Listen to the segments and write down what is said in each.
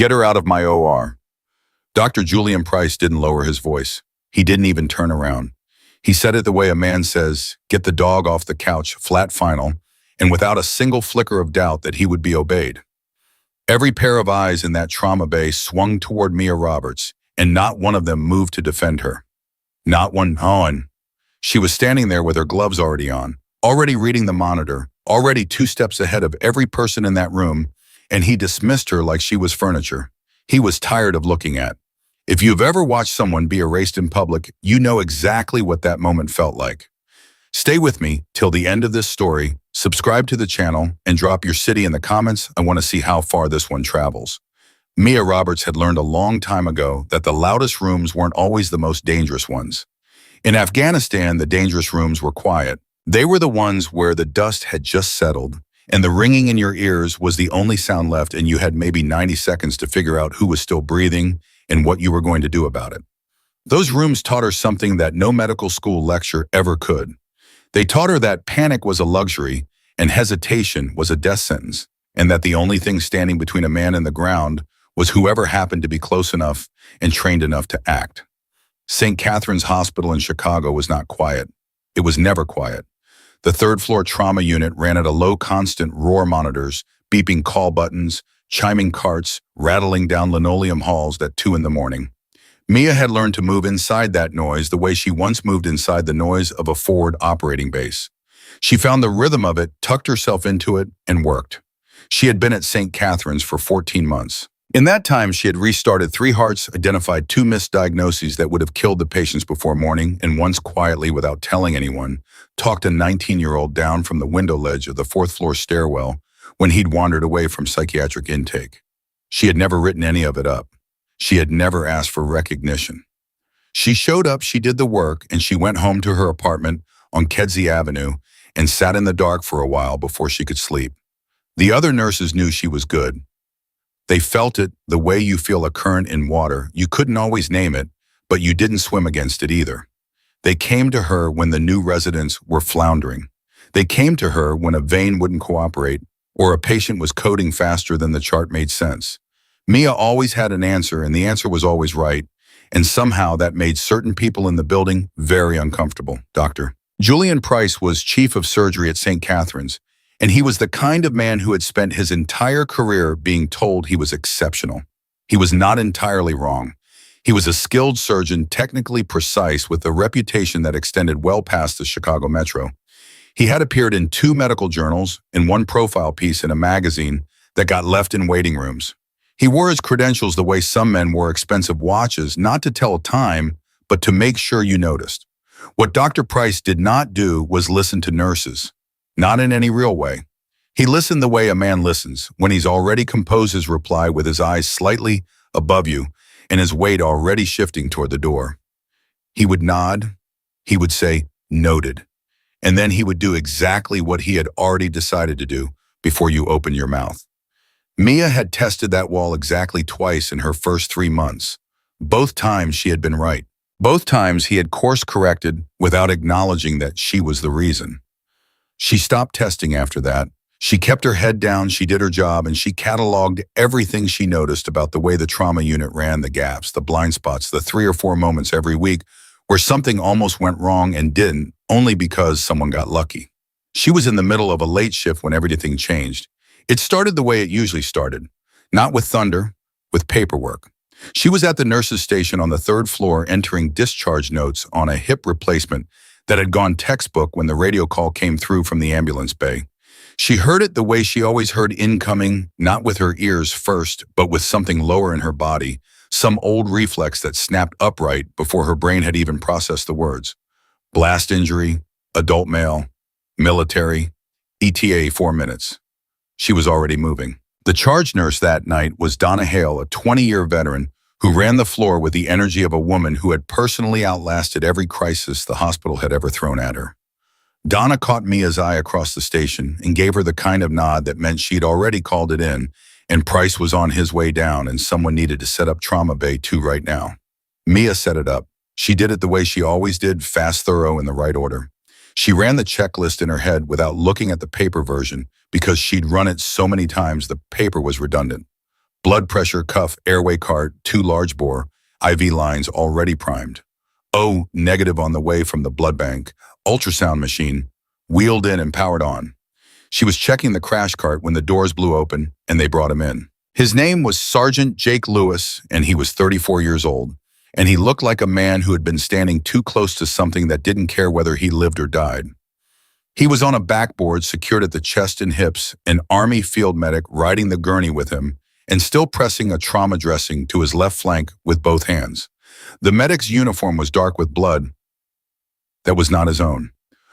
Get her out of my OR. Dr. Julian Price didn't lower his voice. He didn't even turn around. He said it the way a man says, get the dog off the couch, flat final, and without a single flicker of doubt that he would be obeyed. Every pair of eyes in that trauma bay swung toward Mia Roberts, and not one of them moved to defend her. Not one on. She was standing there with her gloves already on, already reading the monitor, already 2 steps ahead of every person in that room, and he dismissed her like she was furniture. He was tired of looking at. If you've ever watched someone be erased in public, you know exactly what that moment felt like. Stay with me till the end of this story, subscribe to the channel, and drop your city in the comments. I want to see how far this one travels. Mia Roberts had learned a long time ago that the loudest rooms weren't always the most dangerous ones. In Afghanistan, the dangerous rooms were quiet. They were the ones where the dust had just settled, and the ringing in your ears was the only sound left, and you had maybe 90 seconds to figure out who was still breathing and what you were going to do about it. Those rooms taught her something that no medical school lecture ever could. They taught her that panic was a luxury and hesitation was a death sentence, and that the only thing standing between a man and the ground was whoever happened to be close enough and trained enough to act. St. Catherine's Hospital in Chicago was not quiet. It was never quiet. The third-floor trauma unit ran at a low constant roar monitors, beeping call buttons, chiming carts, rattling down linoleum halls at 2 in the morning. Mia had learned to move inside that noise the way she once moved inside the noise of a forward operating base. She found the rhythm of it, tucked herself into it, and worked. She had been at St. Catherine's for 14 months. In that time, she had restarted 3 hearts, identified 2 misdiagnoses that would have killed the patients before morning, and once quietly, without telling anyone, talked a 19-year-old down from the window ledge of the 4th-floor stairwell when he'd wandered away from psychiatric intake. She had never written any of it up. She had never asked for recognition. She showed up, she did the work, and she went home to her apartment on Kedzie Avenue and sat in the dark for a while before she could sleep. The other nurses knew she was good. They felt it the way you feel a current in water. You couldn't always name it, but you didn't swim against it either. They came to her when the new residents were floundering. They came to her when a vein wouldn't cooperate or a patient was coding faster than the chart made sense. Mia always had an answer, and the answer was always right, and somehow that made certain people in the building very uncomfortable. Dr. Julian Price was chief of surgery at St. Catherine's, and he was the kind of man who had spent his entire career being told he was exceptional. He was not entirely wrong. He was a skilled surgeon, technically precise, with a reputation that extended well past the Chicago Metro. He had appeared in 2 medical journals and 1 profile piece in a magazine that got left in waiting rooms. He wore his credentials the way some men wore expensive watches, not to tell time, but to make sure you noticed. What Dr. Price did not do was listen to nurses. Not in any real way. He listened the way a man listens, when he's already composed his reply with his eyes slightly above you and his weight already shifting toward the door. He would nod. He would say, noted. And then he would do exactly what he had already decided to do before you open your mouth. Mia had tested that wall exactly twice in her first 3 months. Both times she had been right. Both times he had course-corrected without acknowledging that she was the reason. She stopped testing after that. She kept her head down, she did her job, and she cataloged everything she noticed about the way the trauma unit ran, the gaps, the blind spots, the 3 or 4 moments every week where something almost went wrong and didn't, only because someone got lucky. She was in the middle of a late shift when everything changed. It started the way it usually started, not with thunder, with paperwork. She was at the nurse's station on the 3rd floor entering discharge notes on a hip replacement that had gone textbook when the radio call came through from the ambulance bay. She heard it the way she always heard incoming, not with her ears first, but with something lower in her body, some old reflex that snapped upright before her brain had even processed the words. Blast injury, adult male, military, ETA 4 minutes. She was already moving. The charge nurse that night was Donna Hale, a 20-year veteran who ran the floor with the energy of a woman who had personally outlasted every crisis the hospital had ever thrown at her. Donna caught Mia's eye across the station and gave her the kind of nod that meant she'd already called it in, and Price was on his way down and someone needed to set up Trauma Bay 2 right now. Mia set it up. She did it the way she always did, fast, thorough, in the right order. She ran the checklist in her head without looking at the paper version because she'd run it so many times the paper was redundant. Blood pressure cuff, airway cart, 2 large bore, IV lines already primed. O negative on the way from the blood bank, ultrasound machine, wheeled in and powered on. She was checking the crash cart when the doors blew open and they brought him in. His name was Sergeant Jake Lewis, and he was 34 years old, and he looked like a man who had been standing too close to something that didn't care whether he lived or died. He was on a backboard secured at the chest and hips, an Army field medic riding the gurney with him, and still pressing a trauma dressing to his left flank with both hands. The medic's uniform was dark with blood that was not his own.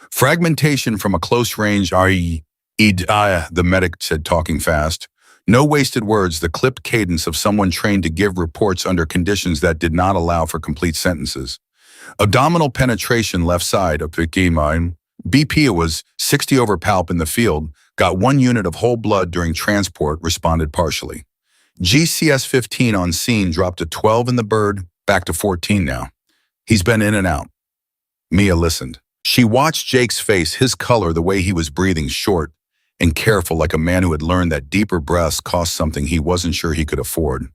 Fragmentation from a close range, the medic said, talking fast. No wasted words, the clipped cadence of someone trained to give reports under conditions that did not allow for complete sentences. Abdominal penetration left side of BP was 60 over palp in the field, got 1 unit of whole blood during transport, responded partially. GCS 15 on scene dropped to 12 in the bird, back to 14 now. He's been in and out. Mia listened. She watched Jake's face, his color, the way he was breathing, short and careful, like a man who had learned that deeper breaths cost something he wasn't sure he could afford.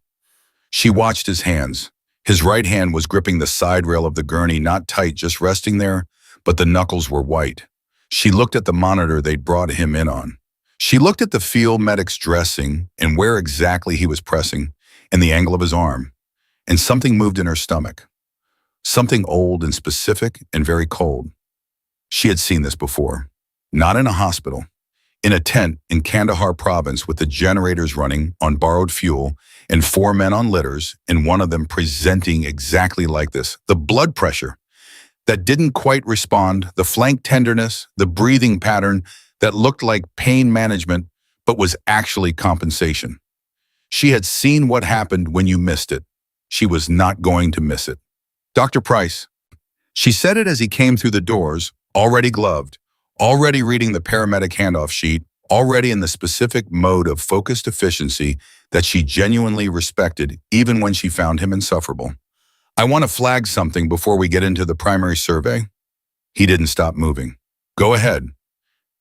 She watched his hands. His right hand was gripping the side rail of the gurney, not tight, just resting there, but the knuckles were white. She looked at the monitor they'd brought him in on. She looked at the field medic's dressing and where exactly he was pressing, and the angle of his arm. And something moved in her stomach. Something old and specific and very cold. She had seen this before. Not in a hospital. In a tent in Kandahar province with the generators running on borrowed fuel and 4 men on litters, and one of them presenting exactly like this. The blood pressure that didn't quite respond, the flank tenderness, the breathing pattern that looked like pain management but was actually compensation. She had seen what happened when you missed it. She was not going to miss it. Dr. Price. She said it as he came through the doors, already gloved, already reading the paramedic handoff sheet, already in the specific mode of focused efficiency that she genuinely respected even when she found him insufferable. I want to flag something before we get into the primary survey. He didn't stop moving. Go ahead.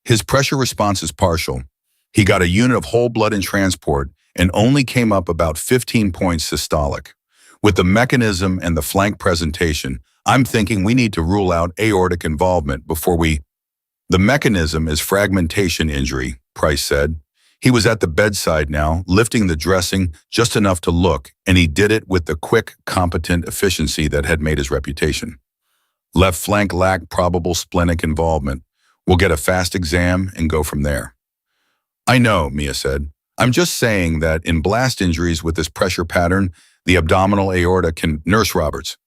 His pressure response is partial. He got a unit of whole blood in transport and only came up about 15 points systolic. With the mechanism and the flank presentation, I'm thinking we need to rule out aortic involvement before we... The mechanism is fragmentation injury, Price said. He was at the bedside now, lifting the dressing just enough to look, and he did it with the quick, competent efficiency that had made his reputation. Left flank lacked probable splenic involvement. We'll get a fast exam and go from there. I know, Mia said. I'm just saying that in blast injuries with this pressure pattern, the abdominal aorta can... Nurse Roberts.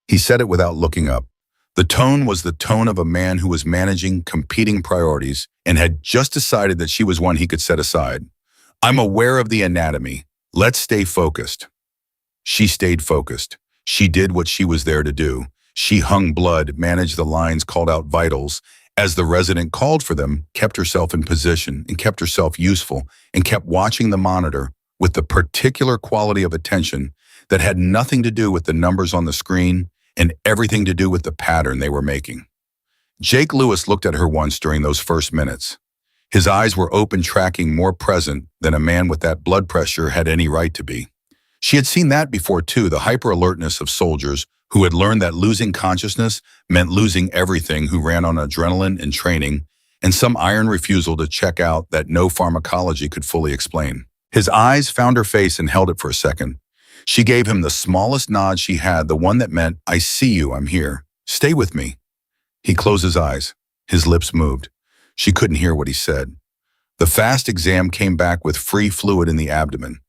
He said it without looking up. The tone was the tone of a man who was managing competing priorities and had just decided that she was one he could set aside. I'm aware of the anatomy. Let's stay focused. She stayed focused. She did what she was there to do. She hung blood, managed the lines, called out vitals. As the resident called for them, kept herself in position and kept herself useful and kept watching the monitor with the particular quality of attention that had nothing to do with the numbers on the screen and everything to do with the pattern they were making. Jake Lewis looked at her once during those first minutes. His eyes were open, tracking, more present than a man with that blood pressure had any right to be. She had seen that before too, the hyper-alertness of soldiers who had learned that losing consciousness meant losing everything, who ran on adrenaline and training, and some iron refusal to check out that no pharmacology could fully explain. His eyes found her face and held it for a second. She gave him the smallest nod she had, the one that meant, I see you, I'm here. Stay with me. He closed his eyes. His lips moved. She couldn't hear what he said. The fast exam came back with free fluid in the abdomen.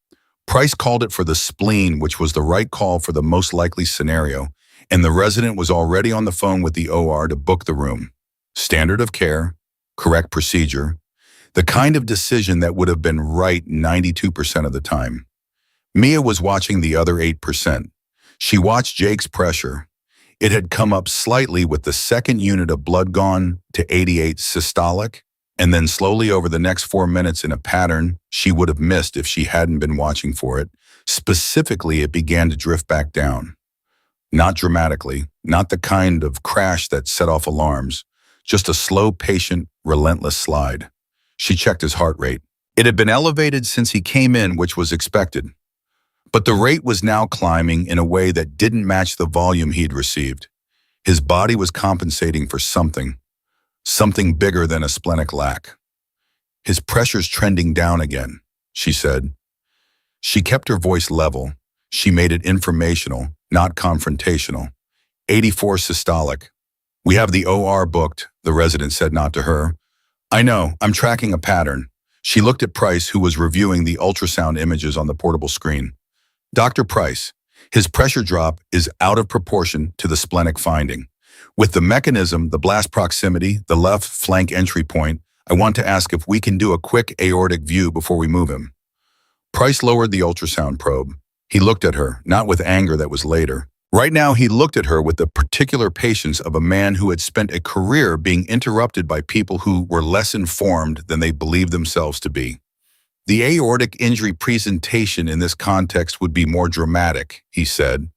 Price called it for the spleen, which was the right call for the most likely scenario, and the resident was already on the phone with the OR to book the room. Standard of care, correct procedure, the kind of decision that would have been right 92% of the time. Mia was watching the other 8%. She watched Jake's pressure. It had come up slightly with the second unit of blood gone to 88 systolic, and then slowly over the next 4 minutes in a pattern she would have missed if she hadn't been watching for it. Specifically, it began to drift back down. Not dramatically, not the kind of crash that set off alarms, just a slow, patient, relentless slide. She checked his heart rate. It had been elevated since he came in, which was expected. But the rate was now climbing in a way that didn't match the volume he'd received. His body was compensating for something bigger than a splenic lack. His pressure's trending down again, she said. She kept her voice level. She made it informational, not confrontational. 84 systolic. We have the OR booked, the resident said, not to her. I know, I'm tracking a pattern. She looked at Price, who was reviewing the ultrasound images on the portable screen. Dr. Price, his pressure drop is out of proportion to the splenic finding. With the mechanism, the blast proximity, the left flank entry point, I want to ask if we can do a quick aortic view before we move him. Price lowered the ultrasound probe. He looked at her, not with anger that was later. Right now, he looked at her with the particular patience of a man who had spent a career being interrupted by people who were less informed than they believed themselves to be. The aortic injury presentation in this context would be more dramatic, he said.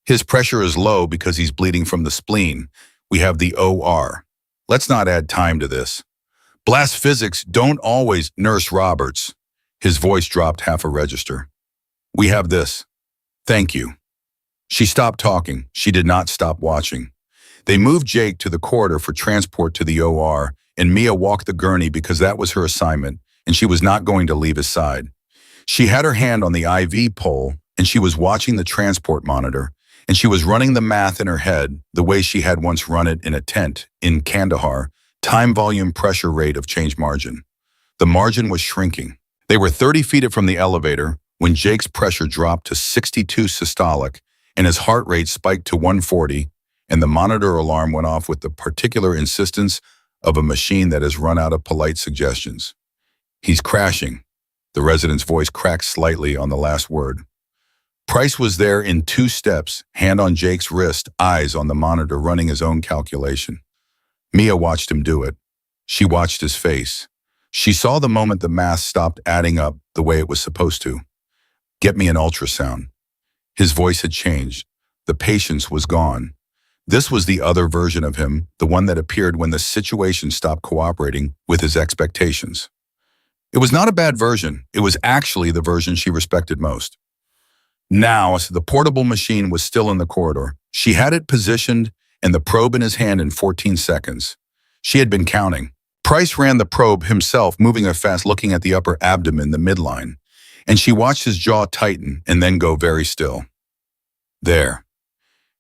His pressure is low because he's bleeding from the spleen. We have the OR. Let's not add time to this. Blast physics don't always, Nurse Roberts. His voice dropped half a register. We have this. Thank you. She stopped talking. She did not stop watching. They moved Jake to the corridor for transport to the OR, and Mia walked the gurney because that was her assignment, and she was not going to leave his side. She had her hand on the IV pole, and she was watching the transport monitor, and she was running the math in her head the way she had once run it in a tent in Kandahar, time, volume, pressure, rate of change margin. The margin was shrinking. They were 30 feet from the elevator when Jake's pressure dropped to 62 systolic, and his heart rate spiked to 140, and the monitor alarm went off with the particular insistence of a machine that has run out of polite suggestions. He's crashing. The resident's voice cracked slightly on the last word. Price was there in 2 steps, hand on Jake's wrist, eyes on the monitor, running his own calculation. Mia watched him do it. She watched his face. She saw the moment the math stopped adding up the way it was supposed to. Get me an ultrasound. His voice had changed. The patience was gone. This was the other version of him, the one that appeared when the situation stopped cooperating with his expectations. It was not a bad version. It was actually the version she respected most. Now, the portable machine was still in the corridor. She had it positioned and the probe in his hand in 14 seconds. She had been counting. Price ran the probe himself, moving her fast, looking at the upper abdomen, the midline, and she watched his jaw tighten and then go very still. There.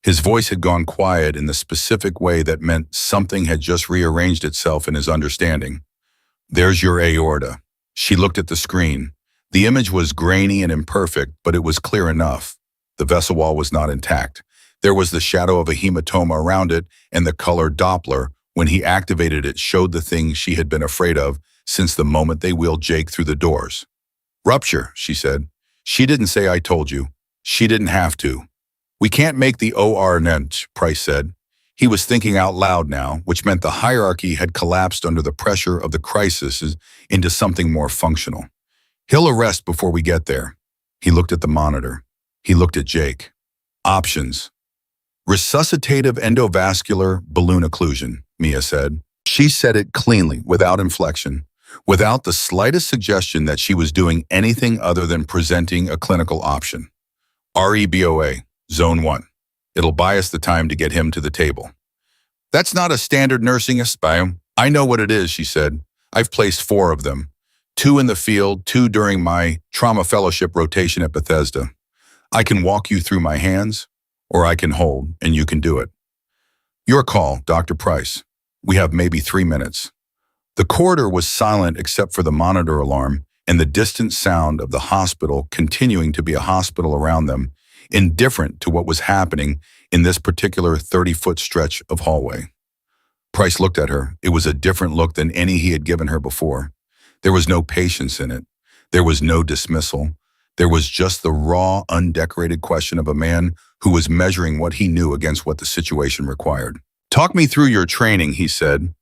His voice had gone quiet in the specific way that meant something had just rearranged itself in his understanding. There's your aorta. She looked at the screen. The image was grainy and imperfect, but it was clear enough. The vessel wall was not intact. There was the shadow of a hematoma around it, and the color Doppler, when he activated it, showed the thing she had been afraid of since the moment they wheeled Jake through the doors. Rupture, she said. She didn't say I told you. She didn't have to. We can't make the OR nent, Price said. He was thinking out loud now, which meant the hierarchy had collapsed under the pressure of the crisis into something more functional. He'll arrest before we get there. He looked at the monitor. He looked at Jake. Options. Resuscitative endovascular balloon occlusion, Mia said. She said it cleanly, without inflection, without the slightest suggestion that she was doing anything other than presenting a clinical option. REBOA, Zone 1. It'll buy us the time to get him to the table. That's not a standard nursing aspire. I know what it is, she said. I've placed 4 of them. 2 in the field, 2 during my trauma fellowship rotation at Bethesda. I can walk you through my hands, or I can hold, and you can do it. Your call, Dr. Price. We have maybe 3 minutes. The corridor was silent except for the monitor alarm and the distant sound of the hospital continuing to be a hospital around them, indifferent to what was happening in this particular 30-foot stretch of hallway. Price looked at her. It was a different look than any he had given her before. There was no patience in it. There was no dismissal. There was just the raw, undecorated question of a man who was measuring what he knew against what the situation required. Talk me through your training, he said.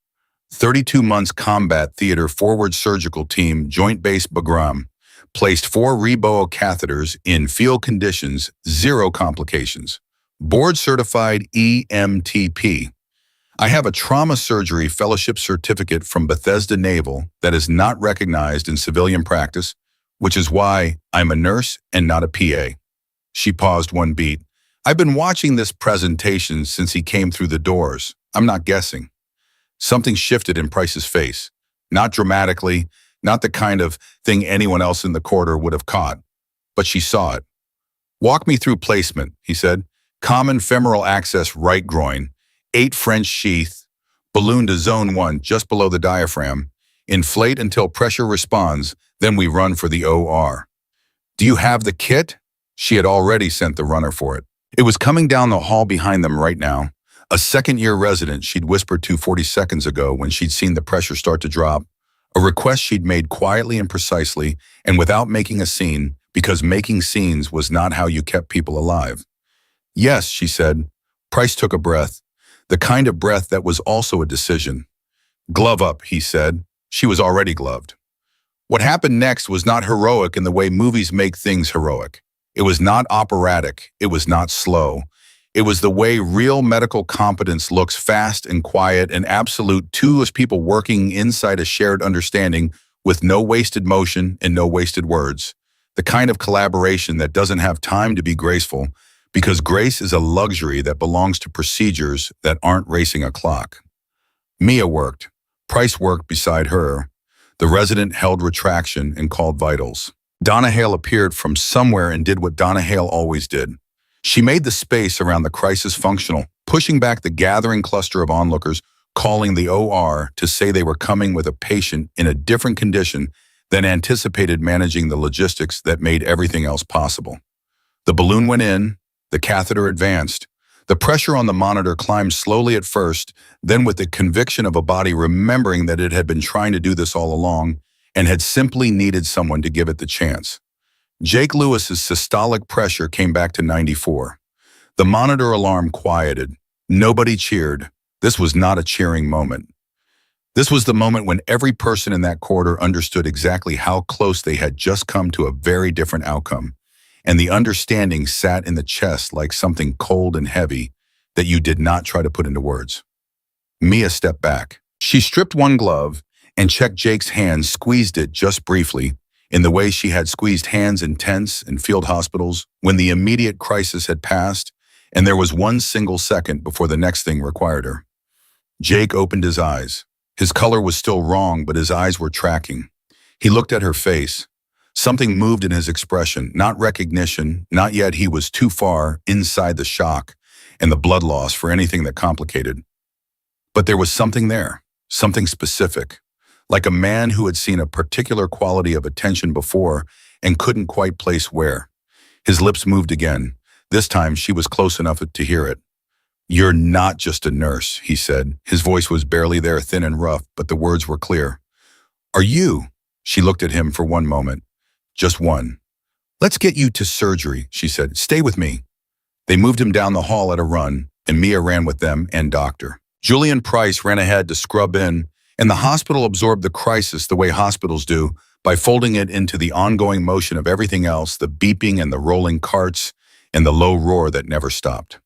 32 months combat theater forward surgical team, Joint Base Bagram. Placed 4 Reboa catheters in field conditions, 0 complications. Board certified EMTP. I have a trauma surgery fellowship certificate from Bethesda Naval that is not recognized in civilian practice. which is why I'm a nurse and not a PA. She paused one beat. I've been watching this presentation since he came through the doors. I'm not guessing. Something shifted in Price's face. Not dramatically, not the kind of thing anyone else in the corridor would have caught. But she saw it. Walk me through placement, he said. Common femoral access right groin, 8 French sheath, balloon to zone 1 just below the diaphragm. Inflate until pressure responds, then we run for the OR. Do you have the kit? She had already sent the runner for it. It was coming down the hall behind them right now. A second-year resident she'd whispered to 40 seconds ago when she'd seen the pressure start to drop. A request she'd made quietly and precisely and without making a scene, because making scenes was not how you kept people alive. Yes, she said. Price took a breath, the kind of breath that was also a decision. Glove up, he said. She was already gloved. What happened next was not heroic in the way movies make things heroic. It was not operatic. It was not slow. It was the way real medical competence looks, fast and quiet and absolute, two as people working inside a shared understanding with no wasted motion and no wasted words. The kind of collaboration that doesn't have time to be graceful, because grace is a luxury that belongs to procedures that aren't racing a clock. Mia worked. Price worked beside her. The resident held retraction and called vitals. Donna Hale appeared from somewhere and did what Donna Hale always did. She made the space around the crisis functional, pushing back the gathering cluster of onlookers, calling the OR to say they were coming with a patient in a different condition than anticipated, managing the logistics that made everything else possible. The balloon went in, the catheter advanced. The pressure on the monitor climbed slowly at first, then with the conviction of a body remembering that it had been trying to do this all along and had simply needed someone to give it the chance. Jake Lewis's systolic pressure came back to 94. The monitor alarm quieted. Nobody cheered. This was not a cheering moment. This was the moment when every person in that corridor understood exactly how close they had just come to a very different outcome. And the understanding sat in the chest like something cold and heavy that you did not try to put into words. Mia stepped back. She stripped one glove and checked Jake's hand, squeezed it just briefly, in the way she had squeezed hands in tents and field hospitals when the immediate crisis had passed, and there was one single second before the next thing required her. Jake opened his eyes. His color was still wrong, but his eyes were tracking. He looked at her face. Something moved in his expression, not recognition, not yet. He was too far inside the shock and the blood loss for anything that complicated. But there was something there, something specific, like a man who had seen a particular quality of attention before and couldn't quite place where. His lips moved again. This time she was close enough to hear it. You're not just a nurse, he said. His voice was barely there, thin and rough, but the words were clear. Are you? She looked at him for one moment. Just one. Let's get you to surgery, she said. Stay with me. They moved him down the hall at a run, and Mia ran with them and Doctor. Julian Price ran ahead to scrub in, and the hospital absorbed the crisis the way hospitals do, by folding it into the ongoing motion of everything else, the beeping and the rolling carts, and the low roar that never stopped.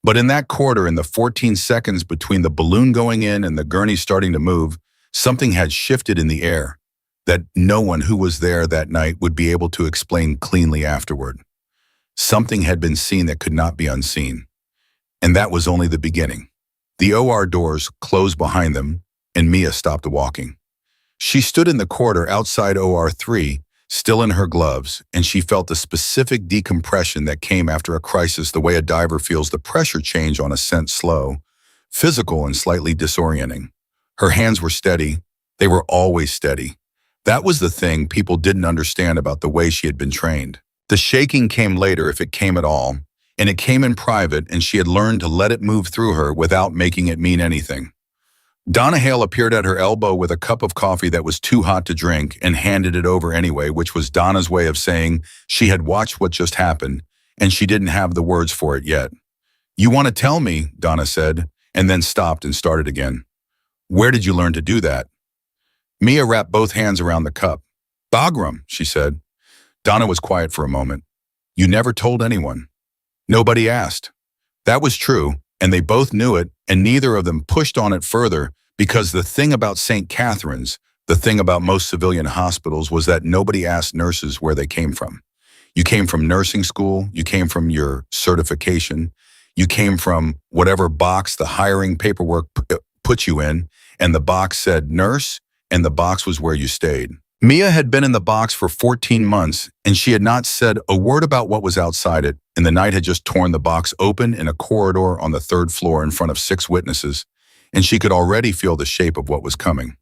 But in that corridor, in the 14 seconds between the balloon going in and the gurney starting to move, something had shifted in the air that no one who was there that night would be able to explain cleanly afterward. Something had been seen that could not be unseen. And that was only the beginning. The OR doors closed behind them, and Mia stopped walking. She stood in the corridor outside OR 3, still in her gloves, and she felt the specific decompression that came after a crisis, the way a diver feels the pressure change on ascent, slow, physical and slightly disorienting. Her hands were steady. They were always steady. That was the thing people didn't understand about the way she had been trained. The shaking came later, if it came at all, and it came in private, and she had learned to let it move through her without making it mean anything. Donna Hale appeared at her elbow with a cup of coffee that was too hot to drink and handed it over anyway, which was Donna's way of saying she had watched what just happened, and she didn't have the words for it yet. You want to tell me, Donna said, and then stopped and started again. Where did you learn to do that? Mia wrapped both hands around the cup. Bagram, she said. Donna was quiet for a moment. You never told anyone. Nobody asked. That was true, and they both knew it, and neither of them pushed on it further, because the thing about St. Catherine's, The thing about most civilian hospitals was that nobody asked nurses where they came from. You came from nursing school, you came from your certification, you came from whatever box the hiring paperwork put you in, and the box said nurse, and the box was where you stayed. Mia had been in the box for 14 months, and she had not said a word about what was outside it, and the night had just torn the box open in a corridor on the third floor in front of 6 witnesses, and she could already feel the shape of what was coming.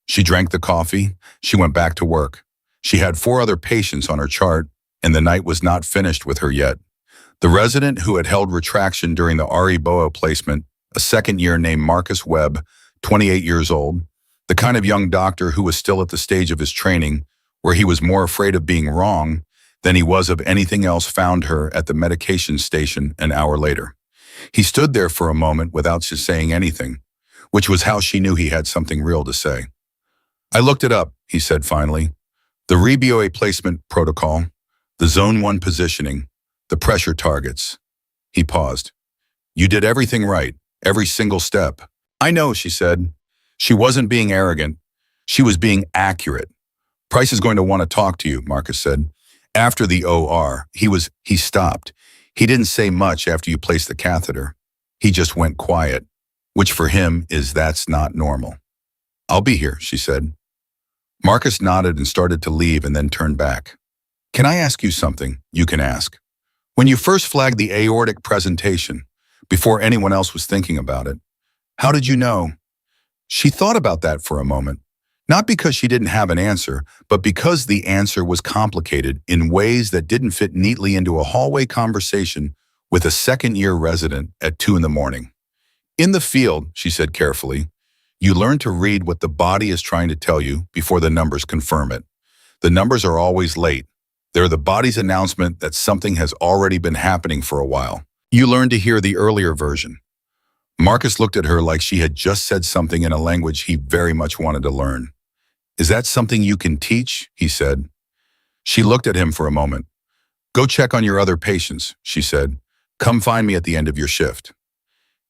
She drank the coffee, she went back to work. She had 4 other patients on her chart, and the night was not finished with her yet. The resident who had held retraction during the R.E. Boa placement, a second year named Marcus Webb, 28 years old, the kind of young doctor who was still at the stage of his training where he was more afraid of being wrong than he was of anything else, found her at the medication station an hour later. He stood there for a moment without saying anything, which was how she knew he had something real to say. "I looked it up," he said finally. "The RBOA placement protocol, the Zone 1 positioning, the pressure targets." He paused. "You did everything right, every single step." "I know," she said. She wasn't being arrogant. She was being accurate. "Price is going to want to talk to you," Marcus said. "After the OR, he stopped. He didn't say much after you placed the catheter. He just went quiet, which for him is that's not normal." "I'll be here," she said. Marcus nodded and started to leave and then turned back. "Can I ask you something?" "You can ask." "When you first flagged the aortic presentation, before anyone else was thinking about it, how did you know?" She thought about that for a moment, not because she didn't have an answer, but because the answer was complicated in ways that didn't fit neatly into a hallway conversation with a second-year resident at 2 in the morning. "In the field," she said carefully, "you learn to read what the body is trying to tell you before the numbers confirm it. The numbers are always late. They're the body's announcement that something has already been happening for a while. You learn to hear the earlier version." Marcus looked at her like she had just said something in a language he very much wanted to learn. "Is that something you can teach?" he said. She looked at him for a moment. "Go check on your other patients," she said. "Come find me at the end of your shift."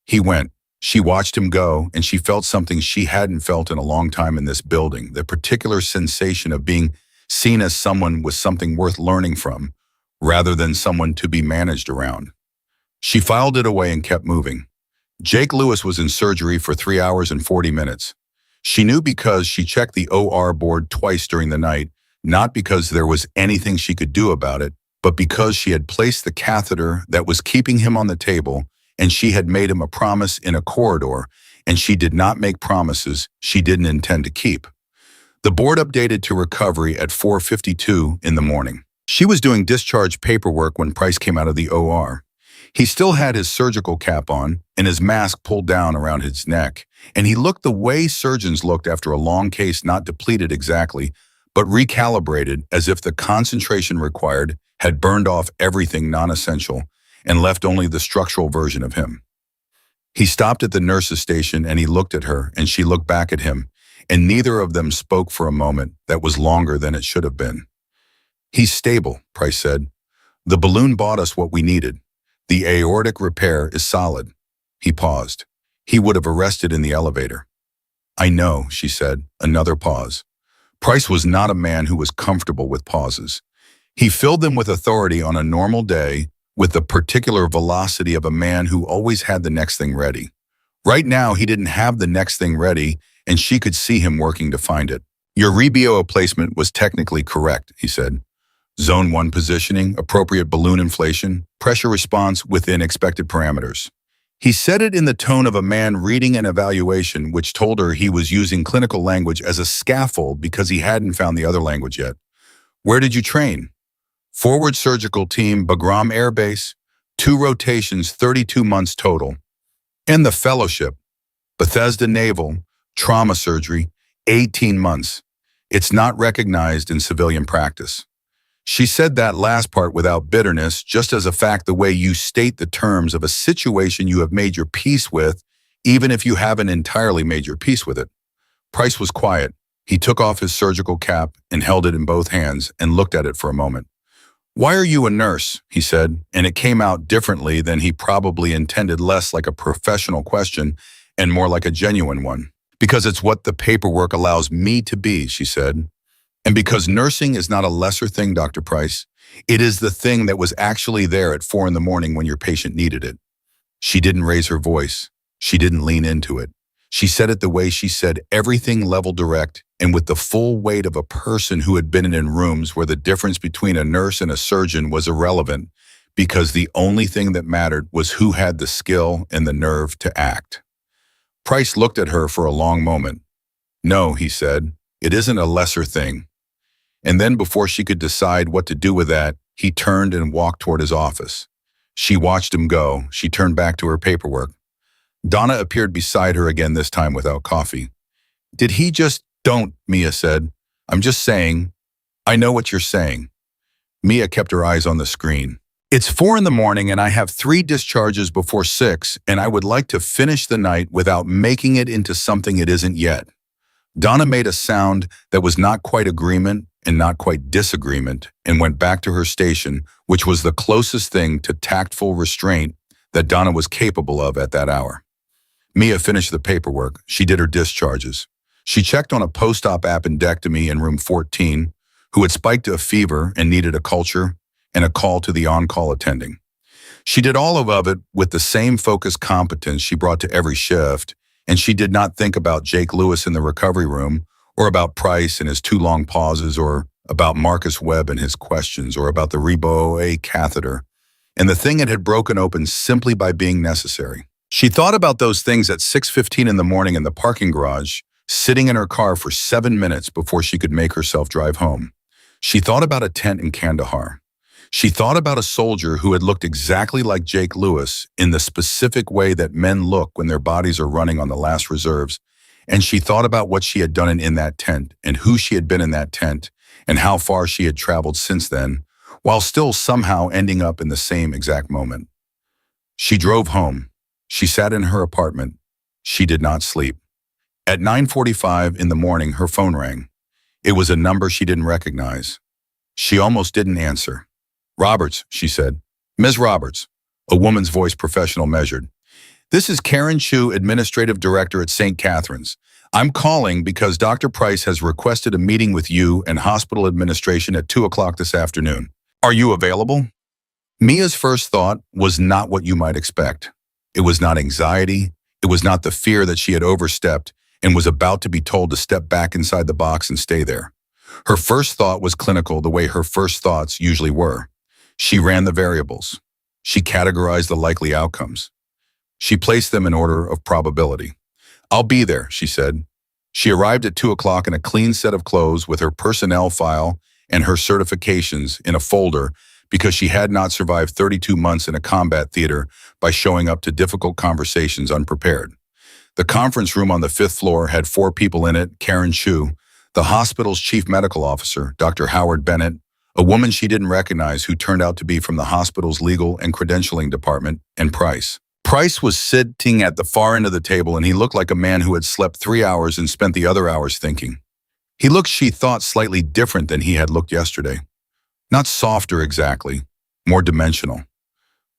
He went. She watched him go, and she felt something she hadn't felt in a long time in this building, the particular sensation of being seen as someone with something worth learning from, rather than someone to be managed around. She filed it away and kept moving. Jake Lewis was in surgery for 3 hours and 40 minutes. She knew because she checked the OR board twice during the night, not because there was anything she could do about it, but because she had placed the catheter that was keeping him on the table, and she had made him a promise in a corridor, and she did not make promises she didn't intend to keep. The board updated to recovery at 4:52 in the morning. She was doing discharge paperwork when Price came out of the OR. He still had his surgical cap on and his mask pulled down around his neck, and he looked the way surgeons looked after a long case, not depleted exactly, but recalibrated, as if the concentration required had burned off everything non-essential and left only the structural version of him. He stopped at the nurse's station and he looked at her and she looked back at him, and neither of them spoke for a moment that was longer than it should have been. "He's stable," Price said. "The balloon bought us what we needed. The aortic repair is solid." He paused. He would have arrested in the elevator. "I know," she said, another pause. Price was not a man who was comfortable with pauses. He filled them with authority on a normal day, with the particular velocity of a man who always had the next thing ready. Right now, he didn't have the next thing ready, and she could see him working to find it. "Your RBOA placement was technically correct," he said. "Zone 1 positioning, appropriate balloon inflation, pressure response within expected parameters." He said it in the tone of a man reading an evaluation, which told her he was using clinical language as a scaffold because he hadn't found the other language yet. "Where did you train?" "Forward Surgical Team, Bagram Air Base, 2 rotations, 32 months total. And the fellowship, Bethesda Naval, Trauma Surgery, 18 months. It's not recognized in civilian practice." She said that last part without bitterness, just as a fact, the way you state the terms of a situation you have made your peace with, even if you haven't entirely made your peace with it. Price was quiet. He took off his surgical cap and held it in both hands and looked at it for a moment. "Why are you a nurse?" he said, and it came out differently than he probably intended, less like a professional question and more like a genuine one. Because it's what the paperwork allows me to be, she said. And because nursing is not a lesser thing, Dr. Price, it is the thing that was actually there at 4 in the morning when your patient needed it. She didn't raise her voice. She didn't lean into it. She said it the way she said everything, level direct, and with the full weight of a person who had been in rooms where the difference between a nurse and a surgeon was irrelevant, because the only thing that mattered was who had the skill and the nerve to act. Price looked at her for a long moment. No, he said, it isn't a lesser thing. And then before she could decide what to do with that, he turned and walked toward his office. She watched him go. She turned back to her paperwork. Donna appeared beside her again, this time without coffee. Did he just... Don't, Mia said. I'm just saying. I know what you're saying. Mia kept her eyes on the screen. It's 4 in the morning and I have 3 discharges before 6, and I would like to finish the night without making it into something it isn't yet. Donna made a sound that was not quite agreement and not quite disagreement and went back to her station, which was the closest thing to tactful restraint that Donna was capable of at that hour. Mia finished the paperwork. She did her discharges. She checked on a post-op appendectomy in room 14, who had spiked a fever and needed a culture and a call to the on-call attending. She did all of it with the same focused competence she brought to every shift, and she did not think about Jake Lewis in the recovery room, or about Price and his 2 long pauses, or about Marcus Webb and his questions, or about the Reboa catheter, and the thing that had broken open simply by being necessary. She thought about those things at 6:15 in the morning in the parking garage, sitting in her car for 7 minutes before she could make herself drive home. She thought about a tent in Kandahar. She thought about a soldier who had looked exactly like Jake Lewis in the specific way that men look when their bodies are running on the last reserves. And she thought about what she had done in that tent and who she had been in that tent and how far she had traveled since then, while still somehow ending up in the same exact moment. She drove home. She sat in her apartment. She did not sleep. At 9:45 in the morning, her phone rang. It was a number she didn't recognize. She almost didn't answer. Roberts, she said. Ms. Roberts, a woman's voice professional measured. This is Karen Chu, Administrative Director at St. Catherine's. I'm calling because Dr. Price has requested a meeting with you and hospital administration at 2 o'clock this afternoon. Are you available? Mia's first thought was not what you might expect. It was not anxiety. It was not the fear that she had overstepped and was about to be told to step back inside the box and stay there. Her first thought was clinical, the way her first thoughts usually were. She ran the variables. She categorized the likely outcomes. She placed them in order of probability. I'll be there, she said. She arrived at 2 o'clock in a clean set of clothes with her personnel file and her certifications in a folder because she had not survived 32 months in a combat theater by showing up to difficult conversations unprepared. The conference room on the 5th floor had 4 people in it: Karen Chu, the hospital's chief medical officer, Dr. Howard Bennett, a woman she didn't recognize who turned out to be from the hospital's legal and credentialing department, and Price. Price was sitting at the far end of the table, and he looked like a man who had slept 3 hours and spent the other hours thinking. He looked, she thought, slightly different than he had looked yesterday. Not softer exactly, more dimensional.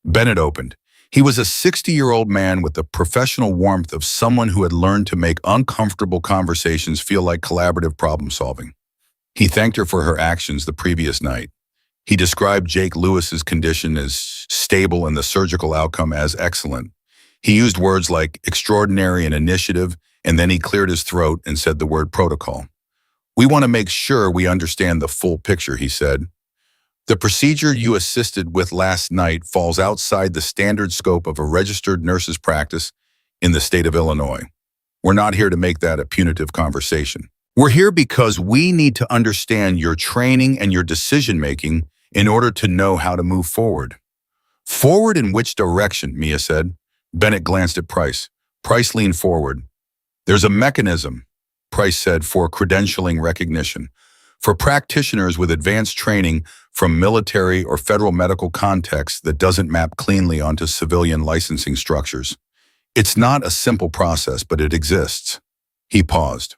Bennett opened. He was a 60-year-old man with the professional warmth of someone who had learned to make uncomfortable conversations feel like collaborative problem-solving. He thanked her for her actions the previous night. He described Jake Lewis's condition as stable and the surgical outcome as excellent. He used words like extraordinary and initiative, and then he cleared his throat and said the word protocol. We want to make sure we understand the full picture, he said. The procedure you assisted with last night falls outside the standard scope of a registered nurse's practice in the state of Illinois. We're not here to make that a punitive conversation. We're here because we need to understand your training and your decision-making in order to know how to move forward. Forward in which direction, Mia said. Bennett glanced at Price. Price leaned forward. There's a mechanism, Price said, for credentialing recognition. For practitioners with advanced training from military or federal medical contexts that doesn't map cleanly onto civilian licensing structures. It's not a simple process, but it exists. He paused.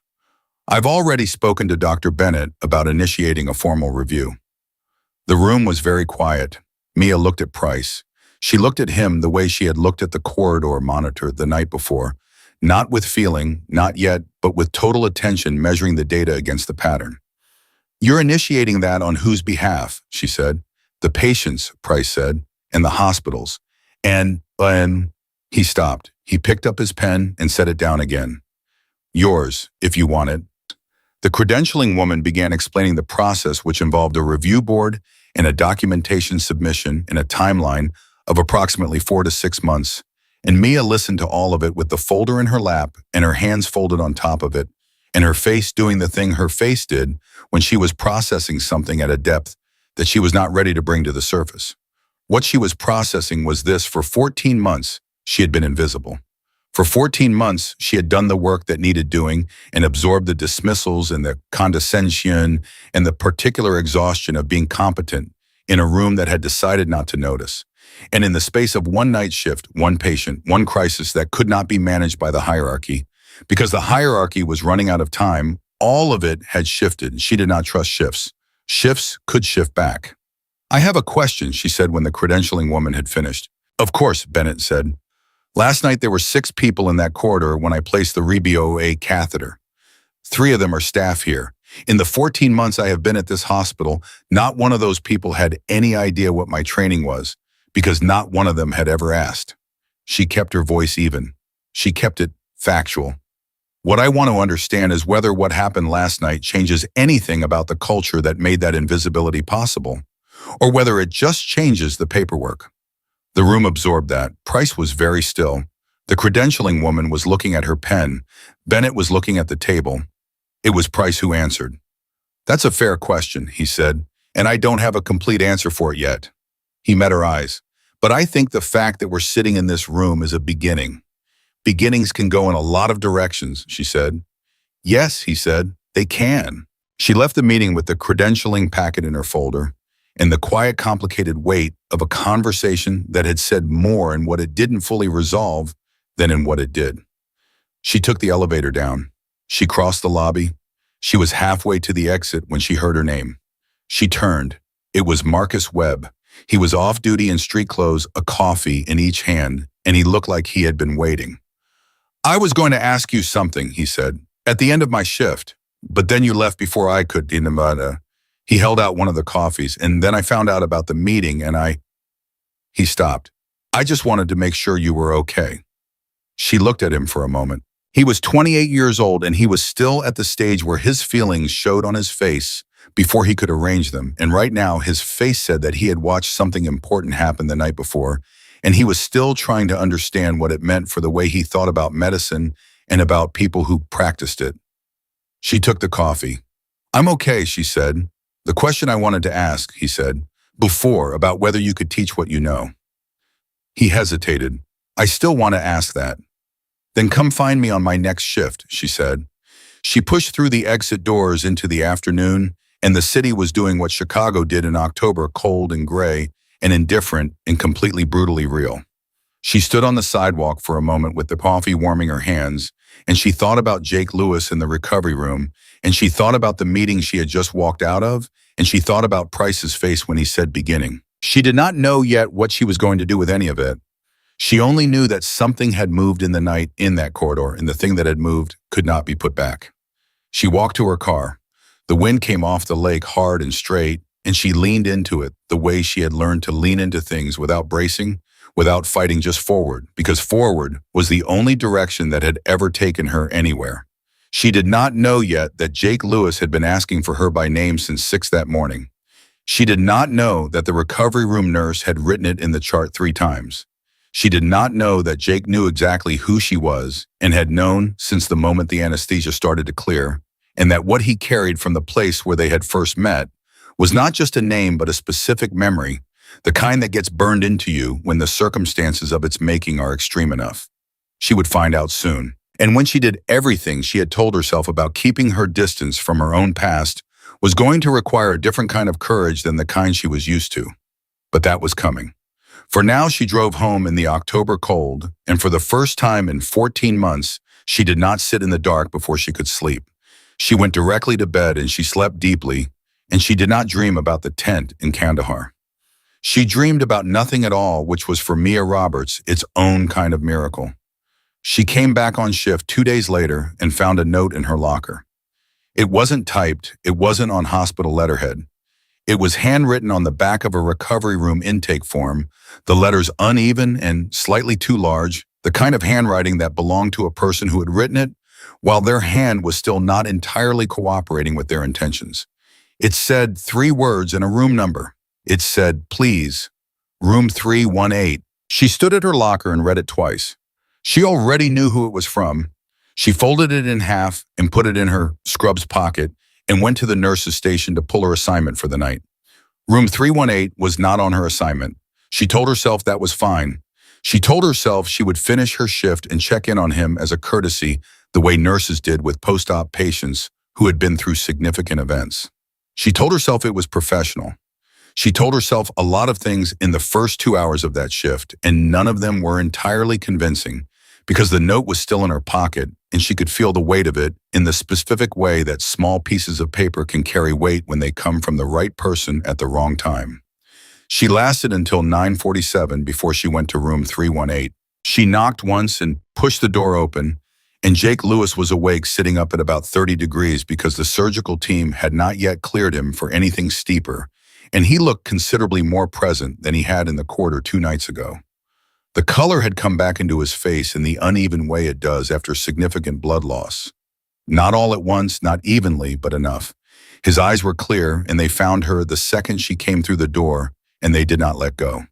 I've already spoken to Dr. Bennett about initiating a formal review. The room was very quiet. Mia looked at Price. She looked at him the way she had looked at the corridor monitor the night before, Not with feeling, not yet, but with total attention measuring the data against the pattern. You're initiating that on whose behalf, she said. The patient's, Price said, and the hospital's. And he stopped. He picked up his pen and set it down again. Yours, if you want it. The credentialing woman began explaining the process, which involved a review board and a documentation submission in a timeline of approximately 4 to 6 months. And Mia listened to all of it with the folder in her lap and her hands folded on top of it, and her face doing the thing her face did when she was processing something at a depth that she was not ready to bring to the surface. What she was processing was this: for 14 months, she had been invisible. For 14 months, she had done the work that needed doing and absorbed the dismissals and the condescension and the particular exhaustion of being competent in a room that had decided not to notice. And in the space of one night shift, one patient, one crisis that could not be managed by the hierarchy, because the hierarchy was running out of time, all of it had shifted. She did not trust shifts. Shifts could shift back. I have a question, she said when the credentialing woman had finished. Of course, Bennett said. Last night there were 6 people in that corridor when I placed the ReBOA catheter. 3 of them are staff here. In the 14 months I have been at this hospital, not one of those people had any idea what my training was, because not one of them had ever asked. She kept her voice even. She kept it factual. What I want to understand is whether what happened last night changes anything about the culture that made that invisibility possible, or whether it just changes the paperwork. The room absorbed that. Price was very still. The credentialing woman was looking at her pen. Bennett was looking at the table. It was Price who answered. That's a fair question, he said, and I don't have a complete answer for it yet. He met her eyes. But I think the fact that we're sitting in this room is a beginning. Beginnings can go in a lot of directions, she said. Yes, he said, they can. She left the meeting with the credentialing packet in her folder and the quiet, complicated weight of a conversation that had said more in what it didn't fully resolve than in what it did. She took the elevator down. She crossed the lobby. She was halfway to the exit when she heard her name. She turned. It was Marcus Webb. He was off duty in street clothes, a coffee in each hand, and he looked like he had been waiting. I was going to ask you something, he said, at the end of my shift, but then you left before I could in Nevada. He held out one of the coffees, and then I found out about the meeting, and He stopped. I just wanted to make sure you were okay. She looked at him for a moment. He was 28 years old, and he was still at the stage where his feelings showed on his face before he could arrange them, and right now his face said that he had watched something important happen the night before, and he was still trying to understand what it meant for the way he thought about medicine and about people who practiced it. She took the coffee. I'm okay, she said. The question I wanted to ask, he said, before, about whether you could teach what you know. He hesitated. I still want to ask that. Then come find me on my next shift, she said. She pushed through the exit doors into the afternoon, and the city was doing what Chicago did in October, cold and gray and indifferent and completely brutally real. She stood on the sidewalk for a moment with the coffee warming her hands, and she thought about Jake Lewis in the recovery room, and she thought about the meeting she had just walked out of, and she thought about Price's face when he said beginning. She did not know yet what she was going to do with any of it. She only knew that something had moved in the night in that corridor, and the thing that had moved could not be put back. She walked to her car. The wind came off the lake hard and straight, and she leaned into it the way she had learned to lean into things without bracing, without fighting, just forward, because forward was the only direction that had ever taken her anywhere. She did not know yet that Jake Lewis had been asking for her by name since 6 that morning. She did not know that the recovery room nurse had written it in the chart 3 times. She did not know that Jake knew exactly who she was and had known since the moment the anesthesia started to clear, and that what he carried from the place where they had first met was not just a name but a specific memory, the kind that gets burned into you when the circumstances of its making are extreme enough. She would find out soon. And when she did everything she had told herself about keeping her distance from her own past was going to require a different kind of courage than the kind she was used to. But that was coming. For now she drove home in the October cold, and for the first time in 14 months, she did not sit in the dark before she could sleep. She went directly to bed and she slept deeply, and she did not dream about the tent in Kandahar. She dreamed about nothing at all, which was for Mia Roberts its own kind of miracle. She came back on shift 2 days later and found a note in her locker. It wasn't typed, it wasn't on hospital letterhead. It was handwritten on the back of a recovery room intake form, the letters uneven and slightly too large, the kind of handwriting that belonged to a person who had written it, while their hand was still not entirely cooperating with their intentions. It said 3 words and a room number. It said, "Please, room 318. She stood at her locker and read it twice. She already knew who it was from. She folded it in half and put it in her scrubs pocket and went to the nurse's station to pull her assignment for the night. Room 318 was not on her assignment. She told herself that was fine. She told herself she would finish her shift and check in on him as a courtesy, the way nurses did with post-op patients who had been through significant events. She told herself it was professional. She told herself a lot of things in the first 2 hours of that shift, and none of them were entirely convincing because the note was still in her pocket and she could feel the weight of it in the specific way that small pieces of paper can carry weight when they come from the right person at the wrong time. She lasted until 9:47 before she went to room 318. She knocked once and pushed the door open, and Jake Lewis was awake, sitting up at about 30 degrees because the surgical team had not yet cleared him for anything steeper, and he looked considerably more present than he had in the corridor 2 nights ago. The color had come back into his face in the uneven way it does after significant blood loss. Not all at once, not evenly, but enough. His eyes were clear, and they found her the second she came through the door, and they did not let go.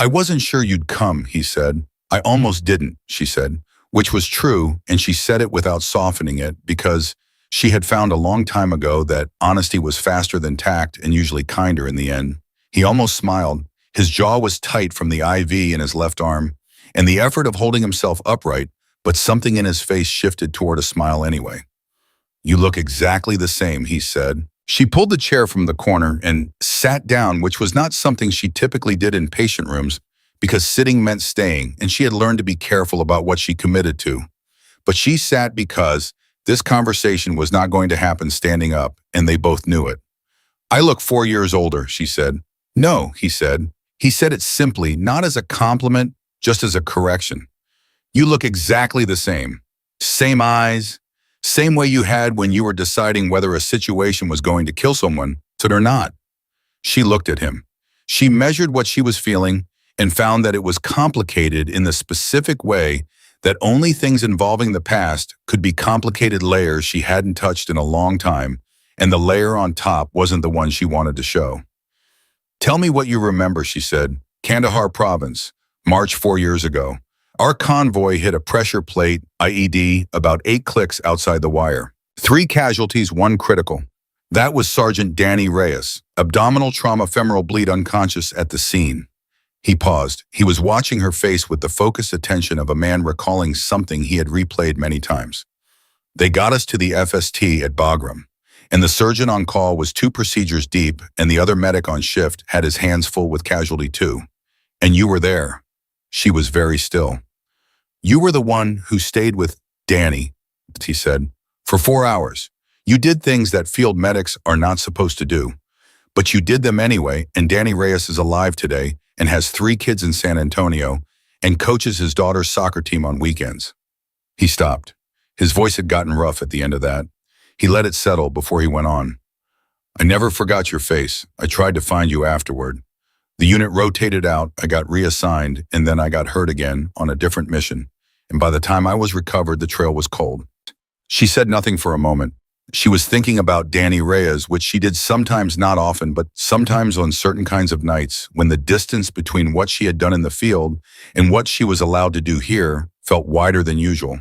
"I wasn't sure you'd come," he said. "I almost didn't," she said, which was true, and she said it without softening it because she had found a long time ago that honesty was faster than tact and usually kinder in the end. He almost smiled. His jaw was tight from the IV in his left arm and the effort of holding himself upright, but something in his face shifted toward a smile anyway. "You look exactly the same," he said. She pulled the chair from the corner and sat down, which was not something she typically did in patient rooms because sitting meant staying, and she had learned to be careful about what she committed to. But she sat because this conversation was not going to happen standing up, and they both knew it. "I look 4 years older," she said. "No," he said. He said it simply, not as a compliment, just as a correction. "You look exactly the same. Same eyes, same way you had when you were deciding whether a situation was going to kill someone, or not." She looked at him. She measured what she was feeling and found that it was complicated in the specific way that only things involving the past could be complicated layers she hadn't touched in a long time, and the layer on top wasn't the one she wanted to show. "Tell me what you remember," she said. "Kandahar province, March 4 years ago. Our convoy hit a pressure plate, IED, about 8 clicks outside the wire. 3 casualties, 1 critical. That was Sergeant Danny Reyes, abdominal trauma, femoral bleed, unconscious at the scene." He paused. He was watching her face with the focused attention of a man recalling something he had replayed many times. "They got us to the FST at Bagram, and the surgeon on call was 2 procedures deep, and the other medic on shift had his hands full with casualty too. And you were there." She was very still. "You were the one who stayed with Danny," he said, "for 4 hours. You did things that field medics are not supposed to do. But you did them anyway, and Danny Reyes is alive today and has 3 kids in San Antonio and coaches his daughter's soccer team on weekends." He stopped. His voice had gotten rough at the end of that. He let it settle before he went on. "I never forgot your face. I tried to find you afterward. The unit rotated out, I got reassigned, and then I got hurt again on a different mission. And by the time I was recovered, the trail was cold." She said nothing for a moment. She was thinking about Danny Reyes, which she did sometimes, not often, but sometimes on certain kinds of nights when the distance between what she had done in the field and what she was allowed to do here felt wider than usual.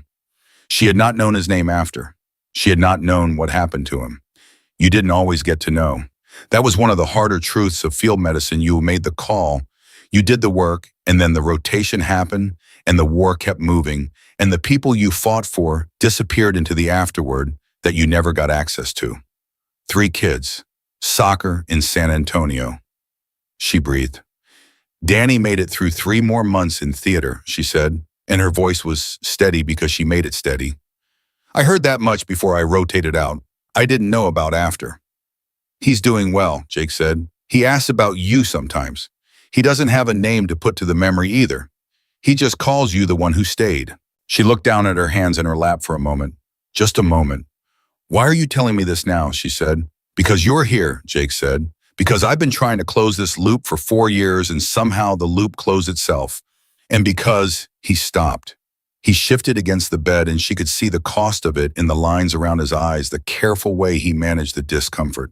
She had not known his name after. She had not known what happened to him. You didn't always get to know. That was one of the harder truths of field medicine. You made the call, you did the work, and then the rotation happened, and the war kept moving, and the people you fought for disappeared into the afterward that you never got access to. 3 kids, soccer in San Antonio. She breathed. "Danny made it through 3 more months in theater," she said, and her voice was steady because she made it steady. "I heard that much before I rotated out. I didn't know about after." "He's doing well," Jake said. "He asks about you sometimes. He doesn't have a name to put to the memory either. He just calls you the one who stayed." She looked down at her hands in her lap for a moment. Just a moment. Why are you telling me this now? She said. Because you're here, Jake said. Because I've been trying to close this loop for 4 years and somehow the loop closed itself. And because he stopped. He shifted against the bed and she could see the cost of it in the lines around his eyes, the careful way he managed the discomfort.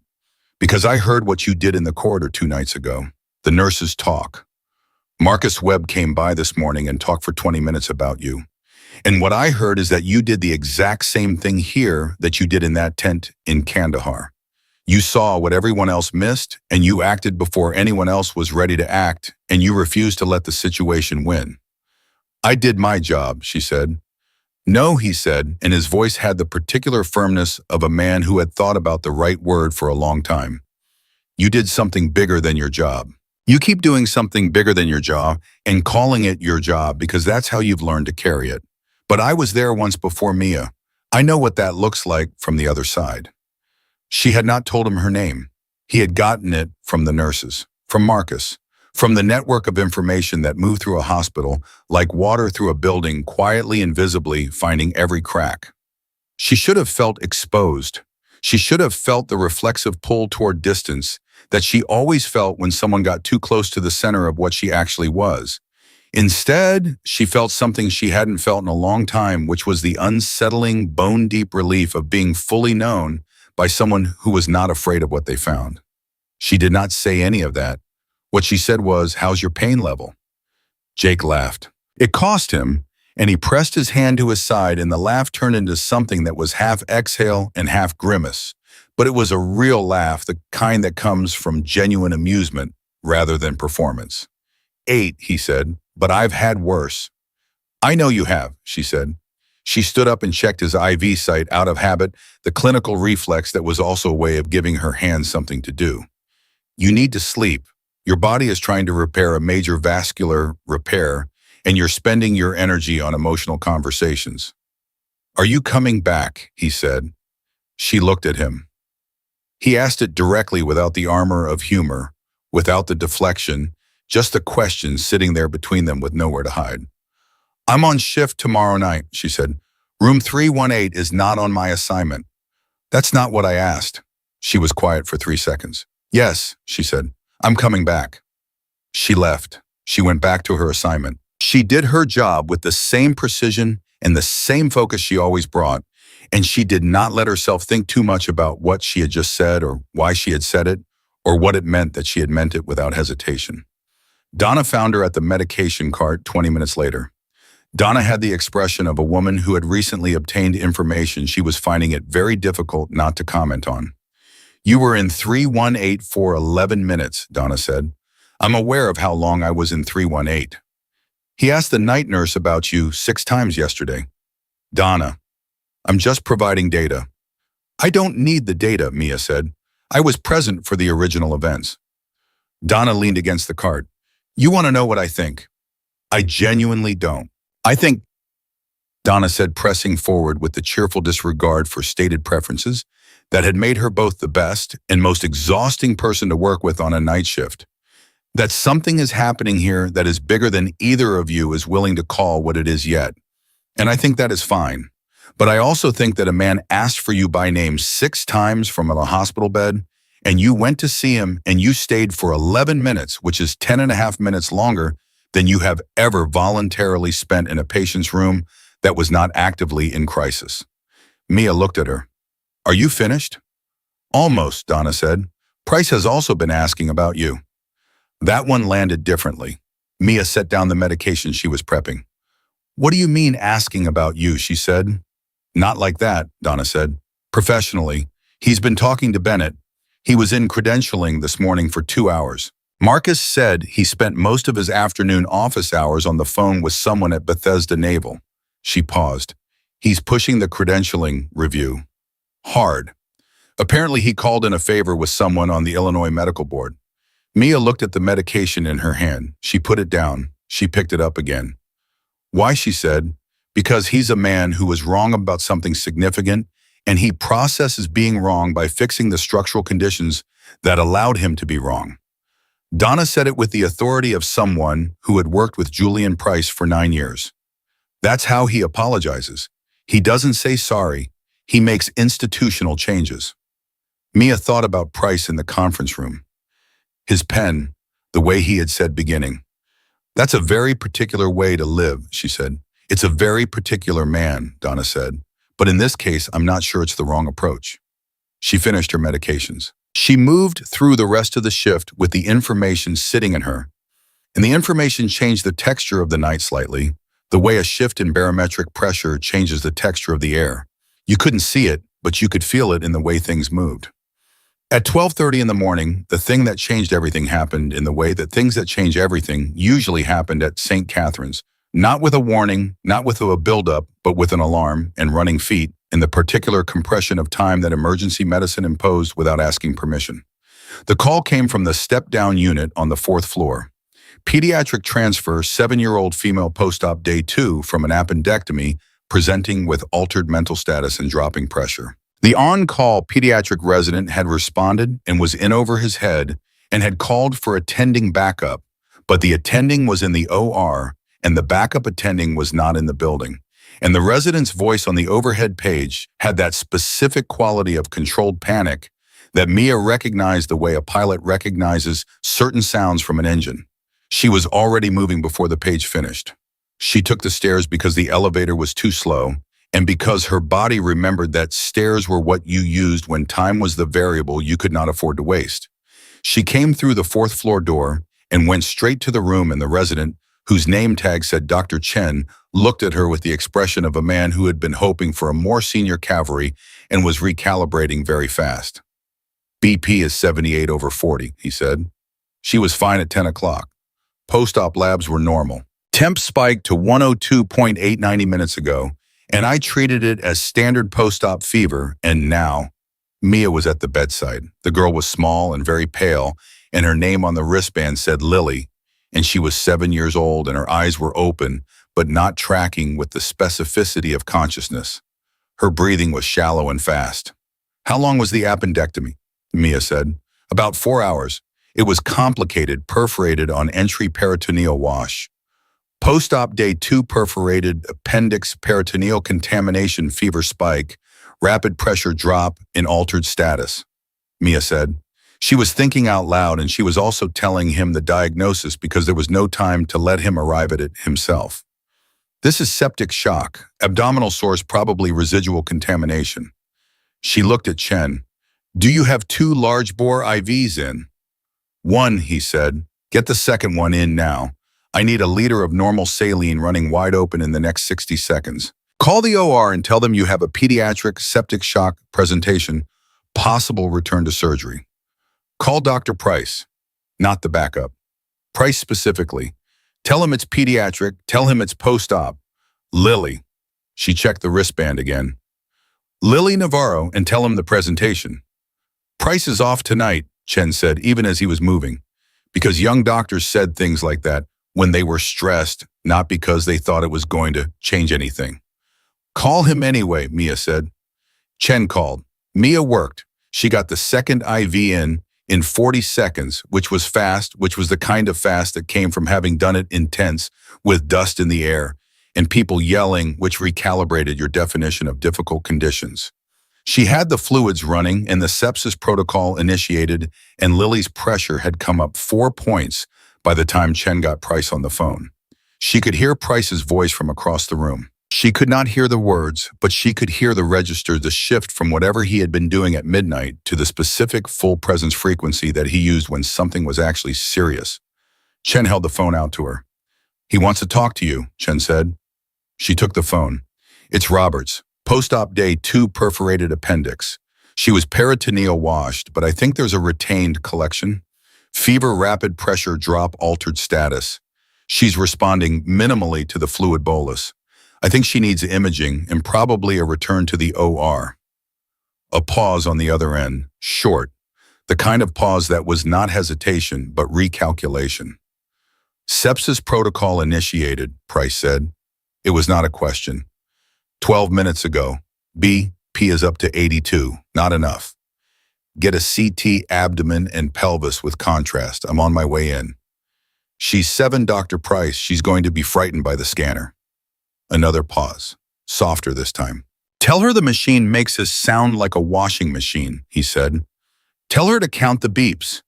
Because I heard what you did in the corridor 2 nights ago. The nurses talk. Marcus Webb came by this morning and talked for 20 minutes about you. And what I heard is that you did the exact same thing here that you did in that tent in Kandahar. You saw what everyone else missed, and you acted before anyone else was ready to act, and you refused to let the situation win. I did my job, she said. No, he said, and his voice had the particular firmness of a man who had thought about the right word for a long time. You did something bigger than your job. You keep doing something bigger than your job and calling it your job because that's how you've learned to carry it. But I was there once before Mia. I know what that looks like from the other side. She had not told him her name. He had gotten it from the nurses, from Marcus, from the network of information that moved through a hospital like water through a building, quietly and visibly finding every crack. She should have felt exposed. She should have felt the reflexive pull toward distance that she always felt when someone got too close to the center of what she actually was. Instead, she felt something she hadn't felt in a long time, which was the unsettling, bone-deep relief of being fully known by someone who was not afraid of what they found. She did not say any of that. What she said was, "How's your pain level?" Jake laughed. It cost him, and he pressed his hand to his side, and the laugh turned into something that was half exhale and half grimace. But it was a real laugh, the kind that comes from genuine amusement rather than performance. 8, he said, but I've had worse. I know you have, she said. She stood up and checked his IV site out of habit, the clinical reflex that was also a way of giving her hands something to do. You need to sleep. Your body is trying to repair a major vascular repair, and you're spending your energy on emotional conversations. Are you coming back? He said. She looked at him. He asked it directly without the armor of humor, without the deflection, just the question sitting there between them with nowhere to hide. I'm on shift tomorrow night, she said. Room 318 is not on my assignment. That's not what I asked. She was quiet for 3 seconds. Yes, she said. I'm coming back. She left. She went back to her assignment. She did her job with the same precision and the same focus she always brought, and she did not let herself think too much about what she had just said or why she had said it or what it meant that she had meant it without hesitation. Donna found her at the medication cart 20 minutes later. Donna had the expression of a woman who had recently obtained information she was finding it very difficult not to comment on. You were in 318 for 11 minutes, Donna said. I'm aware of how long I was in 318. He asked the night nurse about you 6 times yesterday. Donna, I'm just providing data. I don't need the data, Mia said. I was present for the original events. Donna leaned against the cart. You want to know what I think? I genuinely don't. I think, Donna said, pressing forward with the cheerful disregard for stated preferences that had made her both the best and most exhausting person to work with on a night shift. That something is happening here that is bigger than either of you is willing to call what it is yet. And I think that is fine. But I also think that a man asked for you by name 6 times from a hospital bed, and you went to see him and you stayed for 11 minutes, which is 10.5 minutes longer than you have ever voluntarily spent in a patient's room that was not actively in crisis. Mia looked at her. Are you finished? Almost, Donna said. Price has also been asking about you. That one landed differently. Mia set down the medication she was prepping. What do you mean asking about you, she said. Not like that, Donna said. Professionally, he's been talking to Bennett. He was in credentialing this morning for 2 hours. Marcus said he spent most of his afternoon office hours on the phone with someone at Bethesda Naval. She paused. He's pushing the credentialing review. Hard. Apparently he called in a favor with someone on the Illinois Medical Board. Mia looked at the medication in her hand. She put it down. She picked it up again. Why, she said, because he's a man who was wrong about something significant, and he processes being wrong by fixing the structural conditions that allowed him to be wrong. Donna said it with the authority of someone who had worked with Julian Price for 9 years. That's how he apologizes. He doesn't say sorry. He makes institutional changes. Mia thought about Price in the conference room. His pen, the way he had said beginning. That's a very particular way to live, she said. It's a very particular man, Donna said. But in this case, I'm not sure it's the wrong approach. She finished her medications. She moved through the rest of the shift with the information sitting in her. And the information changed the texture of the night slightly, the way a shift in barometric pressure changes the texture of the air. You couldn't see it, but you could feel it in the way things moved. At 12:30 in the morning, the thing that changed everything happened in the way that things that change everything usually happened at St. Catherine's. Not with a warning, not with a buildup, but with an alarm and running feet in the particular compression of time that emergency medicine imposed without asking permission. The call came from the step-down unit on the 4th floor. Pediatric transfer, 7-year-old female post-op day 2 from an appendectomy, presenting with altered mental status and dropping pressure. The on-call pediatric resident had responded and was in over his head and had called for attending backup, but the attending was in the OR and the backup attending was not in the building. And the resident's voice on the overhead page had that specific quality of controlled panic that Mia recognized the way a pilot recognizes certain sounds from an engine. She was already moving before the page finished. She took the stairs because the elevator was too slow, and because her body remembered that stairs were what you used when time was the variable you could not afford to waste. She came through the 4th floor door and went straight to the room, and the resident, whose name tag said Dr. Chen, looked at her with the expression of a man who had been hoping for a more senior cavalry and was recalibrating very fast. BP is 78/40, he said. She was fine at 10 o'clock. Post-op labs were normal. Temp spiked to 102.8 90 minutes ago, and I treated it as standard post-op fever, and now, Mia was at the bedside. The girl was small and very pale, and her name on the wristband said Lily, and she was 7 years old, and her eyes were open, but not tracking with the specificity of consciousness. Her breathing was shallow and fast. How long was the appendectomy? Mia said. About 4 hours. It was complicated, perforated on entry peritoneal wash. Post-op day 2 perforated appendix peritoneal contamination fever spike, rapid pressure drop in altered status, Mia said. She was thinking out loud, and she was also telling him the diagnosis because there was no time to let him arrive at it himself. This is septic shock, abdominal source probably residual contamination. She looked at Chen. Do you have 2 large bore IVs in? 1, he said. Get the second one in now. I need a liter of normal saline running wide open in the next 60 seconds. Call the OR and tell them you have a pediatric septic shock presentation, possible return to surgery. Call Dr. Price, not the backup. Price specifically. Tell him it's pediatric, tell him it's post-op. Lily. She checked the wristband again. Lily Navarro, and tell him the presentation. Price is off tonight, Chen said, even as he was moving, because young doctors said things like that when they were stressed, not because they thought it was going to change anything. Call him anyway, Mia said. Chen called. Mia worked. She got the second IV in 40 seconds, which was fast, which was the kind of fast that came from having done it intense with dust in the air and people yelling, which recalibrated your definition of difficult conditions. She had the fluids running and the sepsis protocol initiated, and Lily's pressure had come up 4 points by the time Chen got Price on the phone. She could hear Price's voice from across the room. She could not hear the words, but she could hear the register, the shift from whatever he had been doing at midnight to the specific full presence frequency that he used when something was actually serious. Chen held the phone out to her. He wants to talk to you, Chen said. She took the phone. It's Roberts. Post-op day 2 perforated appendix. She was peritoneal washed, but I think there's a retained collection. Fever, rapid pressure drop, altered status. She's responding minimally to the fluid bolus. I think she needs imaging and probably a return to the OR. A pause on the other end, short. The kind of pause that was not hesitation, but recalculation. Sepsis protocol initiated, Price said. It was not a question. 12 minutes ago. BP is up to 82. Not enough. Get a CT abdomen and pelvis with contrast. I'm on my way in. She's 7, Dr. Price. She's going to be frightened by the scanner. Another pause, softer this time. Tell her the machine makes us sound like a washing machine, he said. Tell her to count the beeps.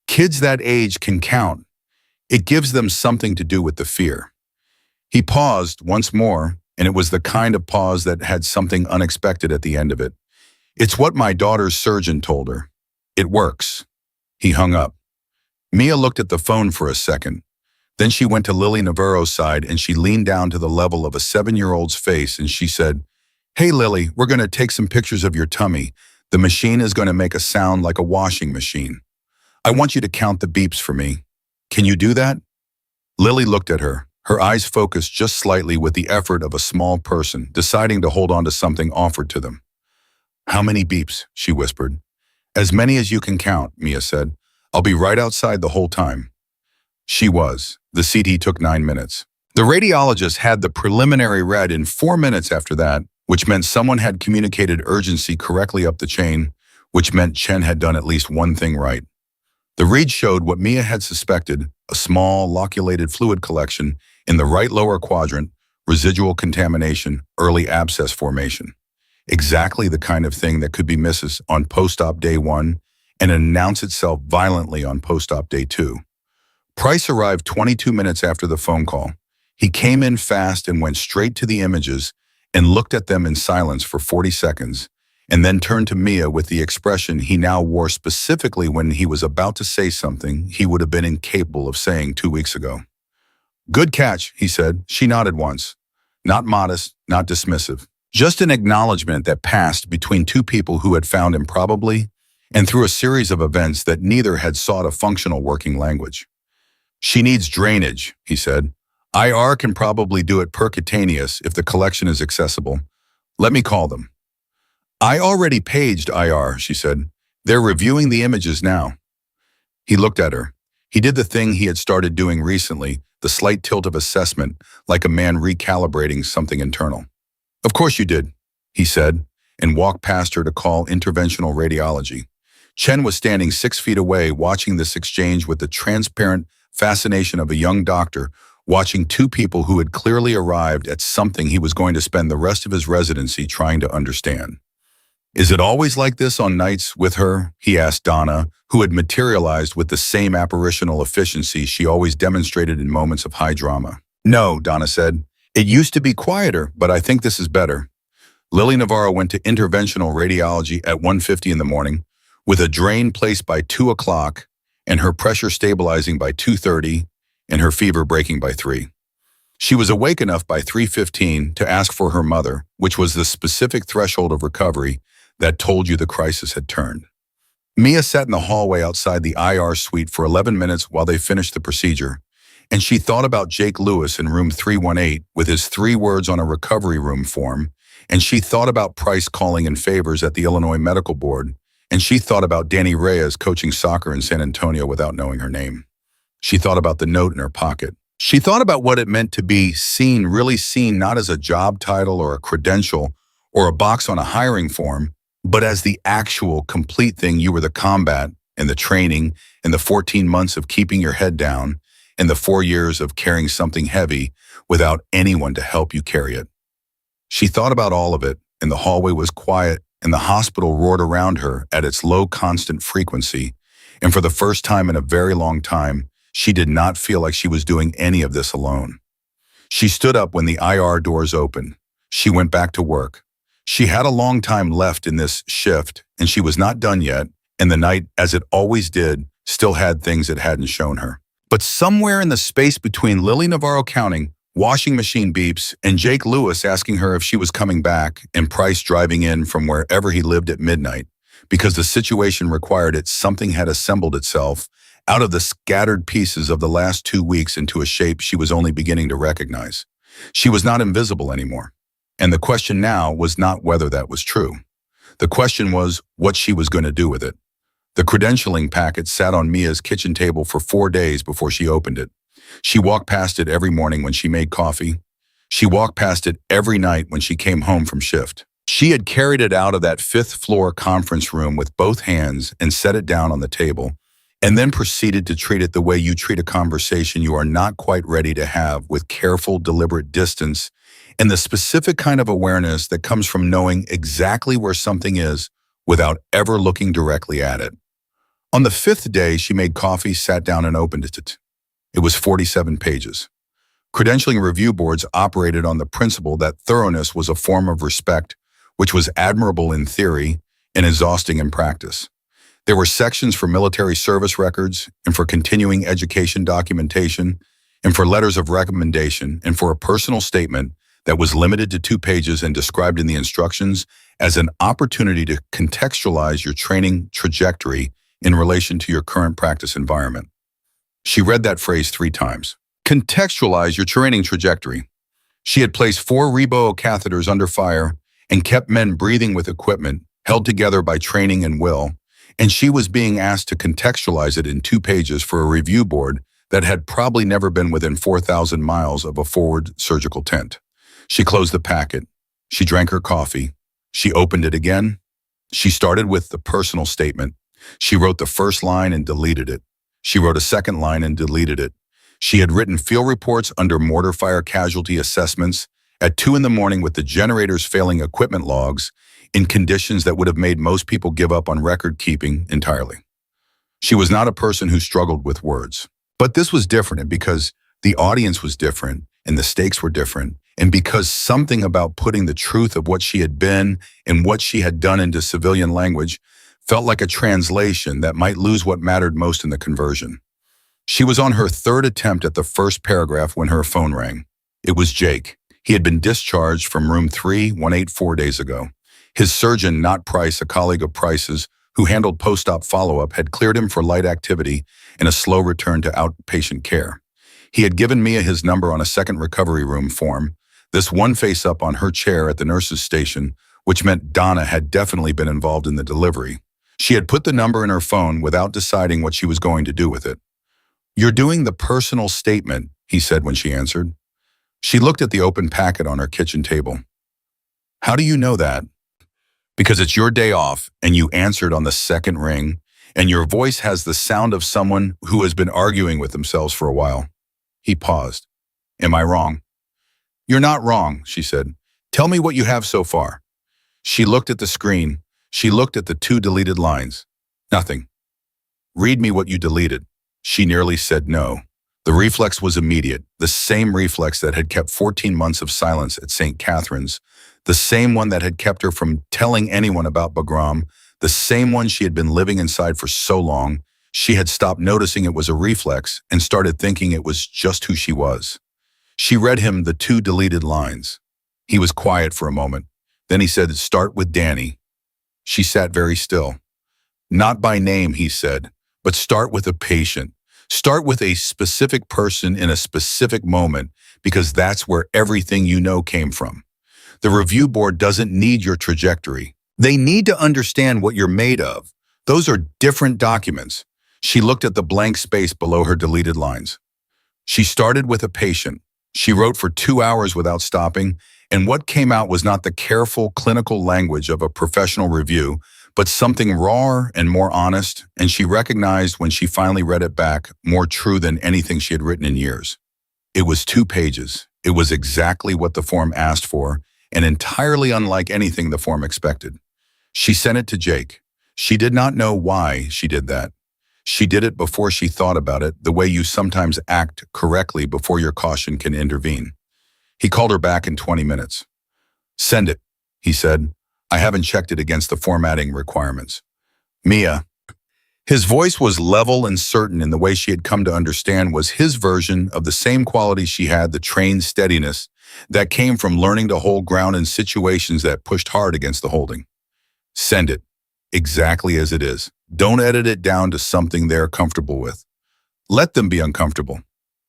Kids that age can count. It gives them something to do with the fear. He paused once more, and it was the kind of pause that had something unexpected at the end of it. It's what my daughter's surgeon told her. It works. He hung up. Mia looked at the phone for a second. Then she went to Lily Navarro's side and she leaned down to the level of a 7-year-old's face and she said, "Hey Lily, we're going to take some pictures of your tummy. The machine is going to make a sound like a washing machine. I want you to count the beeps for me. Can you do that?" Lily looked at her eyes focused just slightly with the effort of a small person deciding to hold on to something offered to them. "How many beeps?" she whispered. "As many as you can count," Mia said. "I'll be right outside the whole time." She was. The CT took 9 minutes. The radiologist had the preliminary read in 4 minutes after that, which meant someone had communicated urgency correctly up the chain, which meant Chen had done at least one thing right. The read showed what Mia had suspected, a small, loculated fluid collection in the right lower quadrant, residual contamination, early abscess formation. Exactly the kind of thing that could be missed on post-op day 1 and announce itself violently on post-op day 2. Price arrived 22 minutes after the phone call. He came in fast and went straight to the images and looked at them in silence for 40 seconds, and then turned to Mia with the expression he now wore specifically when he was about to say something he would have been incapable of saying 2 weeks ago. "Good catch," he said. She nodded once. Not modest, not dismissive. Just an acknowledgement that passed between two people who had found improbably and through a series of events that neither had sought a functional working language. "She needs drainage," he said. "IR can probably do it percutaneous if the collection is accessible. Let me call them." "I already paged IR," she said. "They're reviewing the images now." He looked at her. He did the thing he had started doing recently, the slight tilt of assessment, like a man recalibrating something internal. "Of course you did," he said, and walked past her to call interventional radiology. Chen was standing 6 feet away watching this exchange with the transparent fascination of a young doctor watching two people who had clearly arrived at something he was going to spend the rest of his residency trying to understand. "Is it always like this on nights with her?" he asked Donna, who had materialized with the same apparitional efficiency she always demonstrated in moments of high drama. "No," Donna said. "It used to be quieter, but I think this is better." Lily Navarro went to interventional radiology at 1:50 in the morning, with a drain placed by 2 o'clock and her pressure stabilizing by 2:30 and her fever breaking by 3. She was awake enough by 3:15 to ask for her mother, which was the specific threshold of recovery that told you the crisis had turned. Mia sat in the hallway outside the IR suite for 11 minutes while they finished the procedure, and she thought about Jake Lewis in room 318 with his 3 words on a recovery room form, and she thought about Price calling in favors at the Illinois Medical Board, and she thought about Danny Reyes coaching soccer in San Antonio without knowing her name. She thought about the note in her pocket. She thought about what it meant to be seen, really seen, not as a job title or a credential or a box on a hiring form, but as the actual complete thing. You were the combat and the training and the 14 months of keeping your head down and the 4 years of carrying something heavy without anyone to help you carry it. She thought about all of it, and the hallway was quiet, and the hospital roared around her at its low constant frequency, and for the first time in a very long time, she did not feel like she was doing any of this alone. She stood up when the IR doors opened. She went back to work. She had a long time left in this shift, and she was not done yet, and the night, as it always did, still had things it hadn't shown her. But somewhere in the space between Lily Navarro counting, washing machine beeps, and Jake Lewis asking her if she was coming back, and Price driving in from wherever he lived at midnight, because the situation required it, something had assembled itself out of the scattered pieces of the last 2 weeks into a shape she was only beginning to recognize. She was not invisible anymore. And the question now was not whether that was true. The question was what she was going to do with it. The credentialing packet sat on Mia's kitchen table for 4 days before she opened it. She walked past it every morning when she made coffee. She walked past it every night when she came home from shift. She had carried it out of that 5th floor conference room with both hands and set it down on the table, and then proceeded to treat it the way you treat a conversation you are not quite ready to have, with careful, deliberate distance and the specific kind of awareness that comes from knowing exactly where something is without ever looking directly at it. On the fifth day, she made coffee, sat down, and opened it. It was 47 pages. Credentialing review boards operated on the principle that thoroughness was a form of respect, which was admirable in theory and exhausting in practice. There were sections for military service records and for continuing education documentation and for letters of recommendation and for a personal statement that was limited to 2 pages and described in the instructions as an opportunity to contextualize your training trajectory in relation to your current practice environment. She read that phrase 3 times. Contextualize your training trajectory. She had placed 4 Rebo catheters under fire and kept men breathing with equipment held together by training and will, and she was being asked to contextualize it in 2 pages for a review board that had probably never been within 4,000 miles of a forward surgical tent. She closed the packet. She drank her coffee. She opened it again. She started with the personal statement. She wrote the first line and deleted it. She wrote a second line and deleted it. She had written field reports under mortar fire casualty assessments at 2 in the morning with the generators failing equipment logs in conditions that would have made most people give up on record keeping entirely. She was not a person who struggled with words. But this was different because the audience was different and the stakes were different, and because something about putting the truth of what she had been and what she had done into civilian language felt like a translation that might lose what mattered most in the conversion. She was on her 3rd attempt at the first paragraph when her phone rang. It was Jake. He had been discharged from room 3-184 4 days ago. His surgeon, not Price, a colleague of Price's, who handled post-op follow-up, had cleared him for light activity and a slow return to outpatient care. He had given Mia his number on a second recovery room form, this one face up on her chair at the nurse's station, which meant Donna had definitely been involved in the delivery. She had put the number in her phone without deciding what she was going to do with it. "You're doing the personal statement," he said when she answered. She looked at the open packet on her kitchen table. "How do you know that?" "Because it's your day off and you answered on the second ring, and your voice has the sound of someone who has been arguing with themselves for a while." He paused. "Am I wrong?" "You're not wrong," she said. "Tell me what you have so far." She looked at the screen. She looked at the 2 deleted lines. "Nothing." "Read me what you deleted." She nearly said no. The reflex was immediate, the same reflex that had kept 14 months of silence at St. Catherine's, the same one that had kept her from telling anyone about Bagram, the same one she had been living inside for so long. She had stopped noticing it was a reflex and started thinking it was just who she was. She read him the 2 deleted lines. He was quiet for a moment. Then he said, "Start with Danny." She sat very still. "Not by name," he said, "but start with a patient. Start with a specific person in a specific moment, because that's where everything you know came from. The review board doesn't need your trajectory. They need to understand what you're made of. Those are different documents." She looked at the blank space below her deleted lines. She started with a patient. She wrote for 2 hours without stopping, and what came out was not the careful clinical language of a professional review, but something raw and more honest, and she recognized when she finally read it back, more true than anything she had written in years. It was 2 pages. It was exactly what the form asked for, and entirely unlike anything the form expected. She sent it to Jake. She did not know why she did that. She did it before she thought about it, the way you sometimes act correctly before your caution can intervene. He called her back in 20 minutes. "Send it," he said. "I haven't checked it against the formatting requirements." "Mia." His voice was level and certain in the way she had come to understand was his version of the same quality she had, the trained steadiness that came from learning to hold ground in situations that pushed hard against the holding. "Send it, exactly as it is. Don't edit it down to something they're comfortable with. Let them be uncomfortable.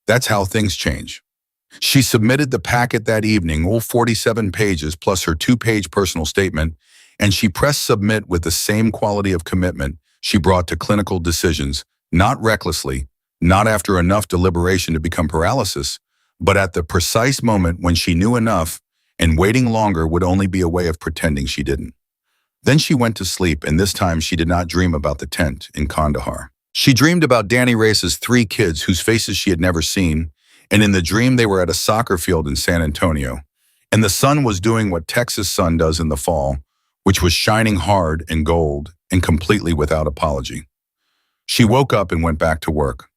That's how things change." She submitted the packet that evening, all 47 pages plus her 2-page personal statement, and she pressed submit with the same quality of commitment she brought to clinical decisions, not recklessly, not after enough deliberation to become paralysis, but at the precise moment when she knew enough, and waiting longer would only be a way of pretending she didn't. Then she went to sleep, and this time she did not dream about the tent in Kandahar. She dreamed about Danny Race's 3 kids whose faces she had never seen, and in the dream they were at a soccer field in San Antonio. And the sun was doing what Texas sun does in the fall, which was shining hard and gold and completely without apology. She woke up and went back to work.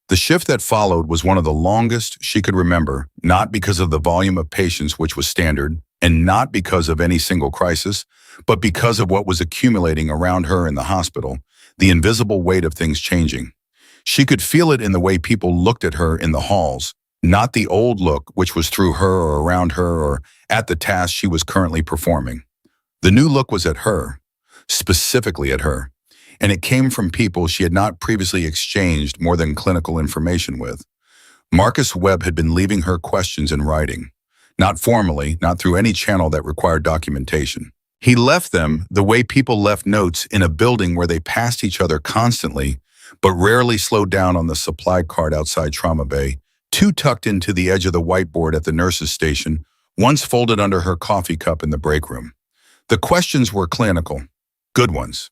The shift that followed was one of the longest she could remember, not because of the volume of patients which was standard, and not because of any single crisis, but because of what was accumulating around her in the hospital, the invisible weight of things changing. She could feel it in the way people looked at her in the halls, not the old look which was through her or around her or at the task she was currently performing. The new look was at her, specifically at her, and it came from people she had not previously exchanged more than clinical information with. Marcus Webb had been leaving her questions in writing, not formally, not through any channel that required documentation. He left them the way people left notes in a building where they passed each other constantly, but rarely slowed down on the supply cart outside Trauma Bay, two tucked into the edge of the whiteboard at the nurse's station, once folded under her coffee cup in the break room. The questions were clinical, good ones.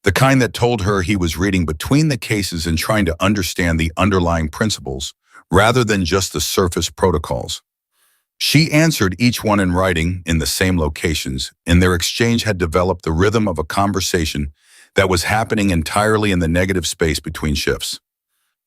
The kind that told her he was reading between the cases and trying to understand the underlying principles, rather than just the surface protocols. She answered each one in writing in the same locations, and their exchange had developed the rhythm of a conversation that was happening entirely in the negative space between shifts.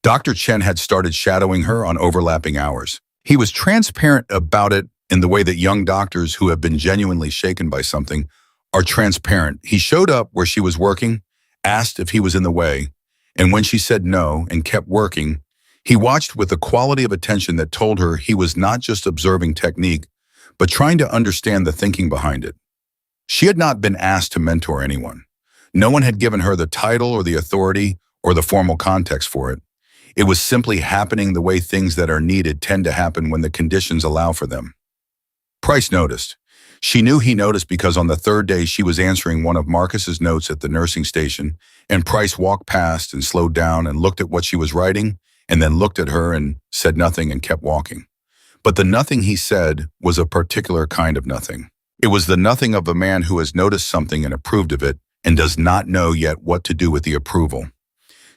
Dr. Chen had started shadowing her on overlapping hours. He was transparent about it in the way that young doctors who have been genuinely shaken by something are transparent. He showed up where she was working, asked if he was in the way, and when she said no and kept working, he watched with a quality of attention that told her he was not just observing technique, but trying to understand the thinking behind it. She had not been asked to mentor anyone. No one had given her the title or the authority or the formal context for it. It was simply happening the way things that are needed tend to happen when the conditions allow for them. Price noticed. She knew he noticed because on the third day she was answering one of Marcus's notes at the nursing station, and Price walked past and slowed down and looked at what she was writing, and then looked at her and said nothing and kept walking. But the nothing he said was a particular kind of nothing. It was the nothing of a man who has noticed something and approved of it and does not know yet what to do with the approval.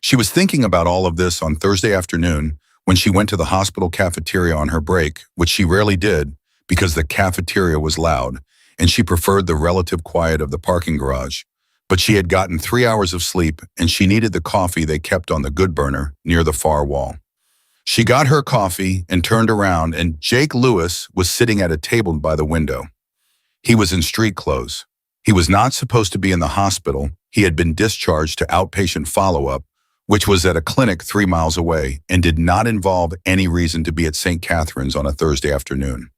She was thinking about all of this on Thursday afternoon when she went to the hospital cafeteria on her break, which she rarely did because the cafeteria was loud and she preferred the relative quiet of the parking garage. But she had gotten 3 hours of sleep and she needed the coffee they kept on the good burner near the far wall. She got her coffee and turned around, and Jake Lewis was sitting at a table by the window. He was in street clothes. He was not supposed to be in the hospital. He had been discharged to outpatient follow-up, which was at a clinic 3 miles away and did not involve any reason to be at St. Catherine's on a Thursday afternoon.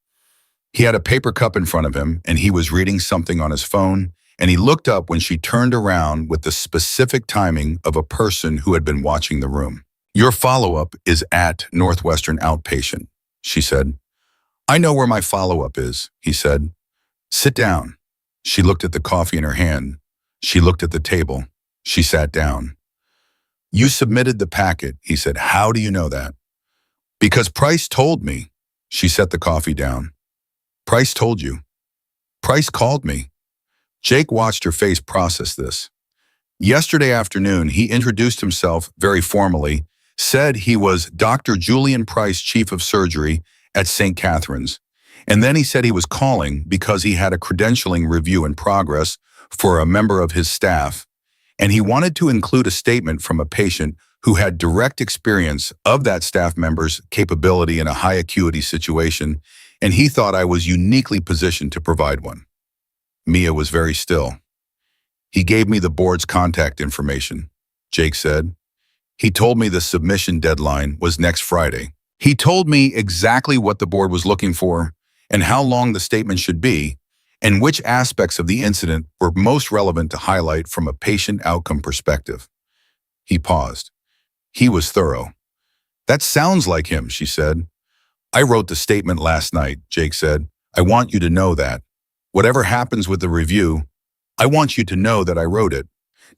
He had a paper cup in front of him, and he was reading something on his phone, and he looked up when she turned around with the specific timing of a person who had been watching the room. "Your follow-up is at Northwestern Outpatient," she said. "I know where my follow-up is," he said. "Sit down." She looked at the coffee in her hand. She looked at the table. She sat down. "You submitted the packet," he said. "How do you know that?" "Because Price told me." She set the coffee down. "Price told you." "Price called me." Jake watched her face process this. Yesterday afternoon, he introduced himself very formally, said he was Dr. Julian Price, Chief of Surgery at St. Catherine's, and then he said he was calling because he had a credentialing review in progress for a member of his staff, and he wanted to include a statement from a patient who had direct experience of that staff member's capability in a high acuity situation, and he thought I was uniquely positioned to provide one. Mia was very still. "He gave me the board's contact information," Jake said. "He told me the submission deadline was next Friday. He told me exactly what the board was looking for and how long the statement should be and which aspects of the incident were most relevant to highlight from a patient outcome perspective." He paused. He was thorough. "That sounds like him," she said. "I wrote the statement last night," Jake said. "I want you to know that. Whatever happens with the review, I want you to know that I wrote it.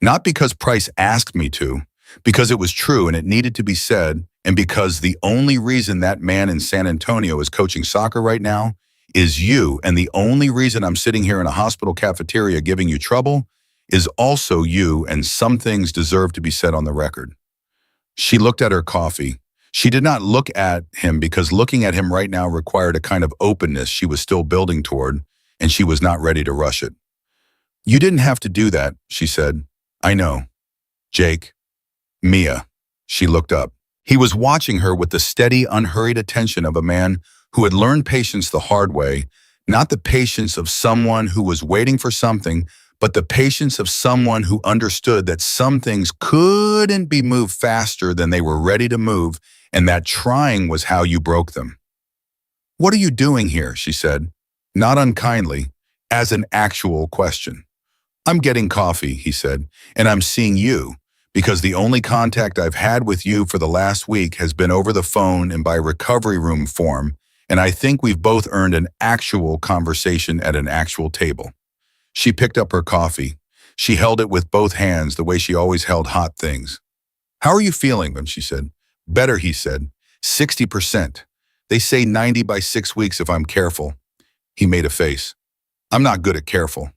Not because Price asked me to, because it was true and it needed to be said, and because the only reason that man in San Antonio is coaching soccer right now is you, and the only reason I'm sitting here in a hospital cafeteria giving you trouble is also you, and some things deserve to be said on the record." She looked at her coffee. She did not look at him because looking at him right now required a kind of openness she was still building toward, and she was not ready to rush it. You didn't have to do that, she said. I know. Jake. Mia. She looked up. He was watching her with the steady, unhurried attention of a man who had learned patience the hard way, not the patience of someone who was waiting for something, but the patience of someone who understood that some things couldn't be moved faster than they were ready to move, and that trying was how you broke them. What are you doing here? She said, not unkindly, as an actual question. I'm getting coffee, he said, and I'm seeing you, because the only contact I've had with you for the last week has been over the phone and by recovery room form, and I think we've both earned an actual conversation at an actual table. She picked up her coffee. She held it with both hands the way she always held hot things. How are you feeling? She said. Better, he said. 60%. They say 90 by 6 weeks if I'm careful. He made a face. I'm not good at careful.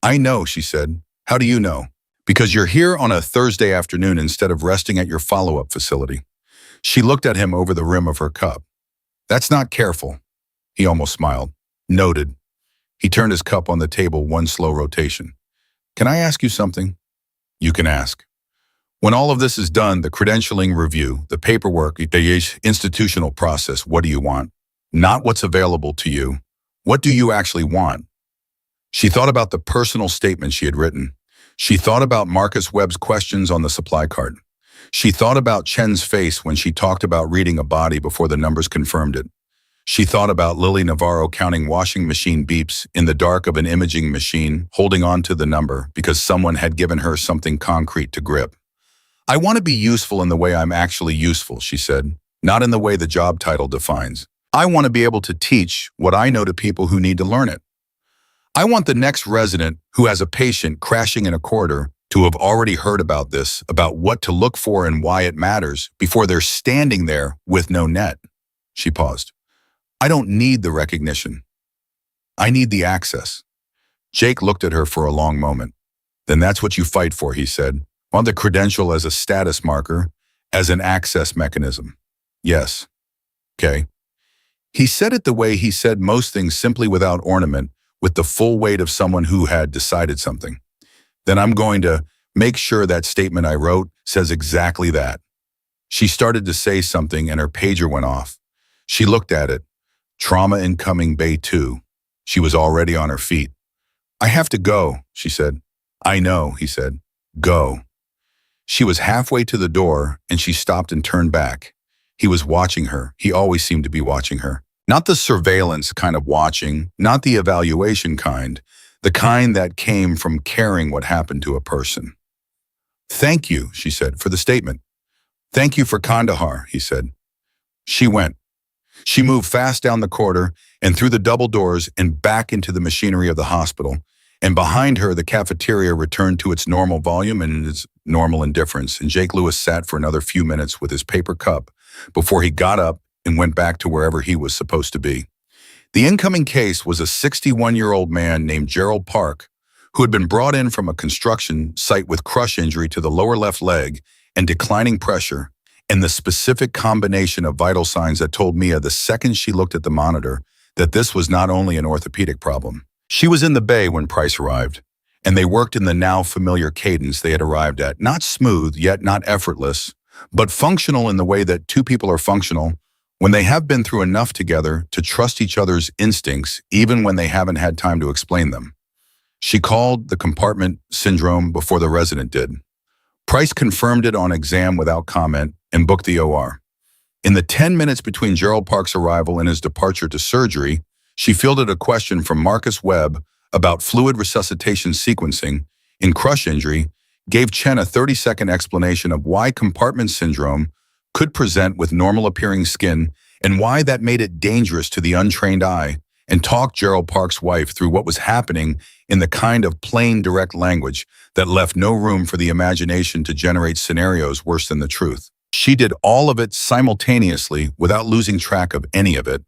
I know, she said. How do you know? Because you're here on a Thursday afternoon instead of resting at your follow-up facility. She looked at him over the rim of her cup. That's not careful. He almost smiled. Noted. He turned his cup on the table one slow rotation. Can I ask you something? You can ask. When all of this is done, the credentialing review, the paperwork, the institutional process, what do you want? Not what's available to you. What do you actually want? She thought about the personal statement she had written. She thought about Marcus Webb's questions on the supply card. She thought about Chen's face when she talked about reading a body before the numbers confirmed it. She thought about Lily Navarro counting washing machine beeps in the dark of an imaging machine, holding on to the number because someone had given her something concrete to grip. I want to be useful in the way I'm actually useful, she said, not in the way the job title defines. I want to be able to teach what I know to people who need to learn it. I want the next resident who has a patient crashing in a corridor to have already heard about this, about what to look for and why it matters, before they're standing there with no net. She paused. I don't need the recognition. I need the access. Jake looked at her for a long moment. Then that's what you fight for, he said. Want the credential as a status marker, as an access mechanism. Yes. Okay. He said it the way he said most things, simply without ornament, with the full weight of someone who had decided something. Then I'm going to make sure that statement I wrote says exactly that. She started to say something and her pager went off. She looked at it. Trauma incoming Bay 2. She was already on her feet. I have to go, she said. I know, he said. Go. She was halfway to the door and she stopped and turned back. He was watching her. He always seemed to be watching her. Not the surveillance kind of watching, not the evaluation kind, the kind that came from caring what happened to a person. Thank you, she said, for the statement. Thank you for Kandahar, he said. She went. She moved fast down the corridor and through the double doors and back into the machinery of the hospital, and behind her the cafeteria returned to its normal volume and its normal indifference, and Jake Lewis sat for another few minutes with his paper cup before he got up and went back to wherever he was supposed to be. The incoming case was a 61-year-old man named Gerald Park, who had been brought in from a construction site with crush injury to the lower left leg and declining pressure, and the specific combination of vital signs that told Mia the second she looked at the monitor that this was not only an orthopedic problem. She was in the bay when Price arrived, and they worked in the now familiar cadence they had arrived at, not smooth, yet not effortless, but functional in the way that two people are functional when they have been through enough together to trust each other's instincts, even when they haven't had time to explain them. She called the compartment syndrome before the resident did. Price confirmed it on exam without comment and booked the OR. In the 10 minutes between Gerald Park's arrival and his departure to surgery, she fielded a question from Marcus Webb about fluid resuscitation sequencing in crush injury, gave Chen a 30-second explanation of why compartment syndrome could present with normal-appearing skin and why that made it dangerous to the untrained eye, and talked Gerald Park's wife through what was happening in the kind of plain, direct language that left no room for the imagination to generate scenarios worse than the truth. She did all of it simultaneously without losing track of any of it,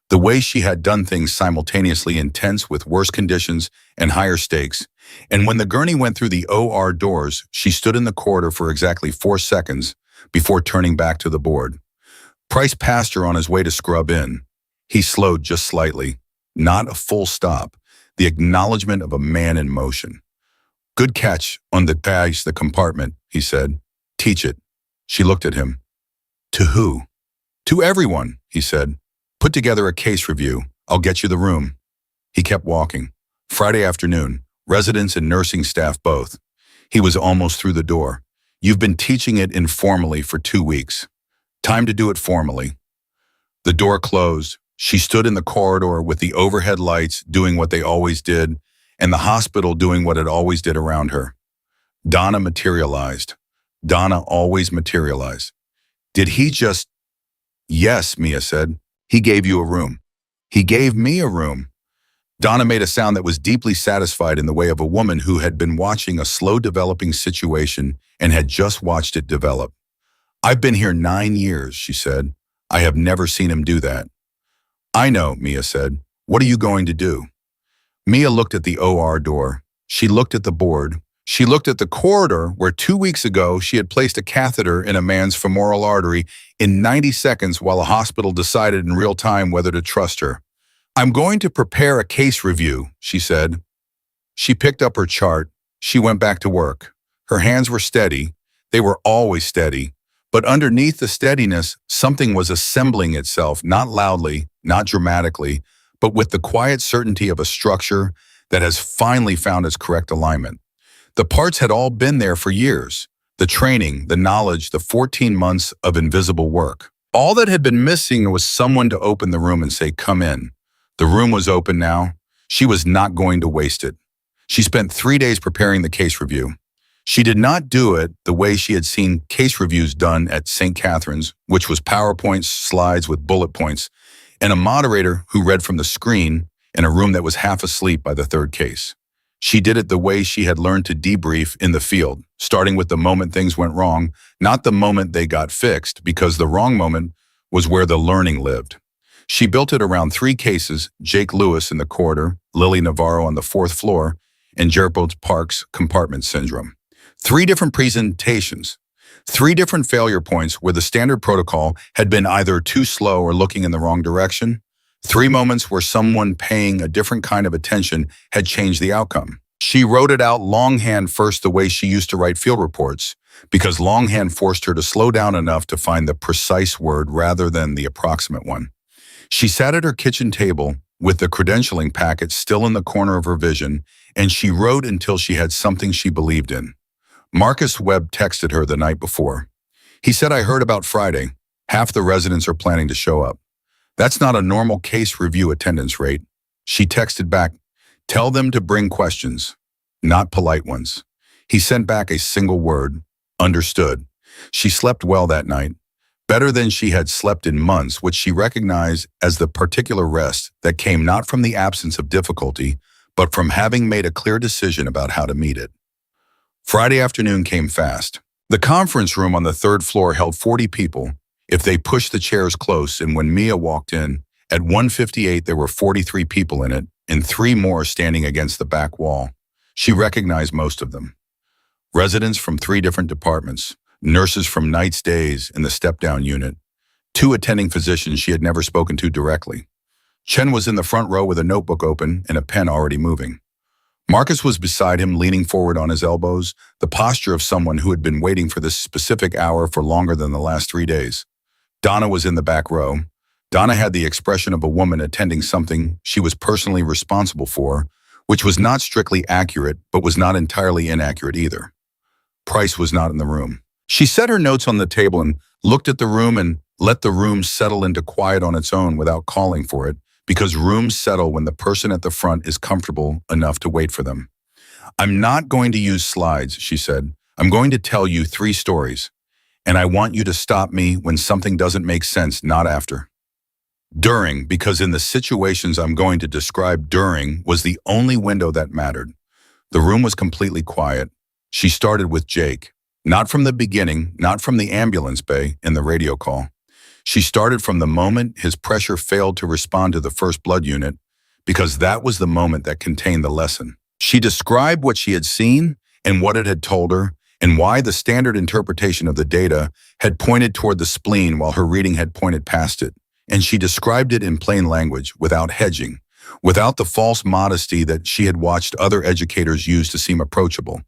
the way she had done things simultaneously intense with worse conditions and higher stakes. And when the gurney went through the OR doors, she stood in the corridor for exactly 4 seconds before turning back to the board. Price passed her on his way to scrub in. He slowed just slightly, not a full stop, the acknowledgement of a man in motion. Good catch on the compartment, he said. Teach it. She looked at him. To who? To everyone, he said. Put together a case review. I'll get you the room. He kept walking. Friday afternoon, residents and nursing staff both. He was almost through the door. You've been teaching it informally for 2 weeks. Time to do it formally. The door closed. She stood in the corridor with the overhead lights doing what they always did, and the hospital doing what it always did around her. Donna materialized. Donna always materialized. Did he just... Yes, Mia said. He gave you a room. He gave me a room. Donna made a sound that was deeply satisfied in the way of a woman who had been watching a slow-developing situation and had just watched it develop. I've been here 9 years, she said. I have never seen him do that. I know, Mia said. What are you going to do? Mia looked at the OR door. She looked at the board. She looked at the corridor where 2 weeks ago she had placed a catheter in a man's femoral artery in 90 seconds while a hospital decided in real time whether to trust her. I'm going to prepare a case review, she said. She picked up her chart. She went back to work. Her hands were steady. They were always steady. But underneath the steadiness, something was assembling itself, not loudly, not dramatically, but with the quiet certainty of a structure that has finally found its correct alignment. The parts had all been there for years. The training, the knowledge, the 14 months of invisible work. All that had been missing was someone to open the room and say, come in. The room was open now. She was not going to waste it. She spent 3 days preparing the case review. She did not do it the way she had seen case reviews done at St. Catherine's, which was PowerPoint slides with bullet points, and a moderator who read from the screen in a room that was half asleep by the third case. She did it the way she had learned to debrief in the field, starting with the moment things went wrong, not the moment they got fixed, because the wrong moment was where the learning lived. She built it around 3 cases, Jake Lewis in the corridor, Lily Navarro on the 4th floor, and Gerald Park's compartment syndrome. 3 different presentations, 3 different failure points where the standard protocol had been either too slow or looking in the wrong direction. 3 moments where someone paying a different kind of attention had changed the outcome. She wrote it out longhand first the way she used to write field reports, because longhand forced her to slow down enough to find the precise word rather than the approximate one. She sat at her kitchen table with the credentialing packet still in the corner of her vision, and she wrote until she had something she believed in. Marcus Webb texted her the night before. He said, I heard about Friday. Half the residents are planning to show up. That's not a normal case review attendance rate. She texted back, tell them to bring questions, not polite ones. He sent back a single word, understood. She slept well that night, better than she had slept in months, which she recognized as the particular rest that came not from the absence of difficulty, but from having made a clear decision about how to meet it. Friday afternoon came fast. The conference room on the 3rd floor held 40 people if they pushed the chairs close, and when Mia walked in, at 1:58 there were 43 people in it and 3 more standing against the back wall. She recognized most of them. Residents from 3 different departments, nurses from nights, days in the step-down unit, 2 attending physicians she had never spoken to directly. Chen was in the front row with a notebook open and a pen already moving. Marcus was beside him, leaning forward on his elbows, the posture of someone who had been waiting for this specific hour for longer than the last 3 days. Donna was in the back row. Donna had the expression of a woman attending something she was personally responsible for, which was not strictly accurate, but was not entirely inaccurate either. Price was not in the room. She set her notes on the table and looked at the room and let the room settle into quiet on its own without calling for it, because rooms settle when the person at the front is comfortable enough to wait for them. I'm not going to use slides, she said. I'm going to tell you 3 stories, and I want you to stop me when something doesn't make sense, not after. During, because in the situations I'm going to describe, during was the only window that mattered. The room was completely quiet. She started with Jake, not from the beginning, not from the ambulance bay in the radio call. She started from the moment his pressure failed to respond to the first blood unit, because that was the moment that contained the lesson. She described what she had seen and what it had told her, and why the standard interpretation of the data had pointed toward the spleen while her reading had pointed past it. And she described it in plain language, without hedging, without the false modesty that she had watched other educators use to seem approachable.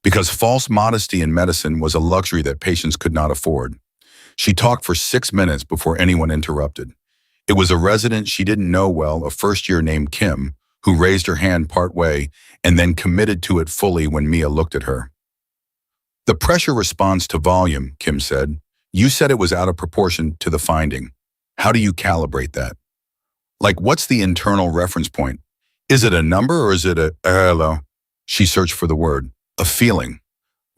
Because false modesty in medicine was a luxury that patients could not afford. She talked for 6 minutes before anyone interrupted. It was a resident she didn't know well, a first-year named Kim, who raised her hand partway and then committed to it fully when Mia looked at her. "The pressure responds to volume," Kim said. "You said it was out of proportion to the finding. How do you calibrate that? Like, what's the internal reference point? Is it a number or is it a hello?" She searched for the word. "A feeling."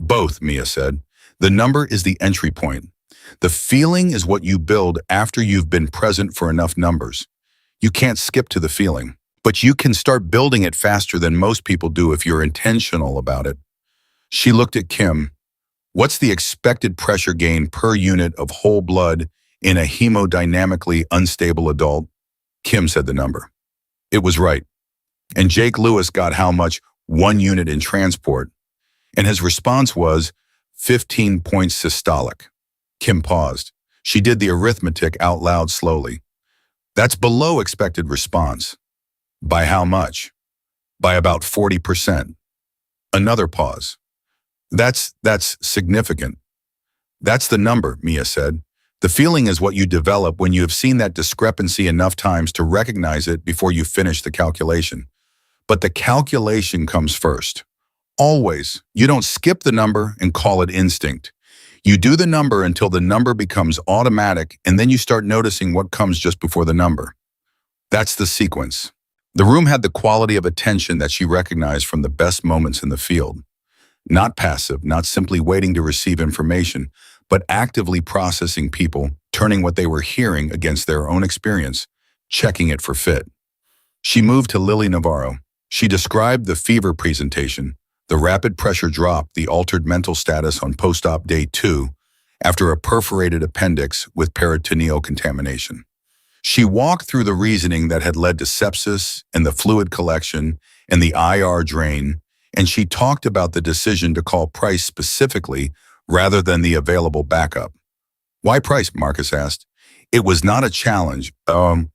"Both," Mia said. "The number is the entry point. The feeling is what you build after you've been present for enough numbers. You can't skip to the feeling, but you can start building it faster than most people do if you're intentional about it." She looked at Kim. "What's the expected pressure gain per unit of whole blood in a hemodynamically unstable adult?" Kim said the number. It was right. And Jake Lewis got how much? 1 unit in transport. And his response was 15 points systolic. Kim paused. She did the arithmetic out loud slowly. "That's below expected response." "By how much?" "By about 40%. Another pause. That's significant." "That's the number," Mia said. "The feeling is what you develop when you have seen that discrepancy enough times to recognize it before you finish the calculation. But the calculation comes first. Always. You don't skip the number and call it instinct. You do the number until the number becomes automatic, and then you start noticing what comes just before the number. That's the sequence." The room had the quality of attention that she recognized from the best moments in the field. Not passive, not simply waiting to receive information, but actively processing people, turning what they were hearing against their own experience, checking it for fit. She moved to Lily Navarro. She described the fever presentation, the rapid pressure drop, the altered mental status on post-op day 2 after a perforated appendix with peritoneal contamination. She walked through the reasoning that had led to sepsis and the fluid collection and the IR drain, and she talked about the decision to call Price specifically rather than the available backup. "Why Price?" Marcus asked. It was not a challenge.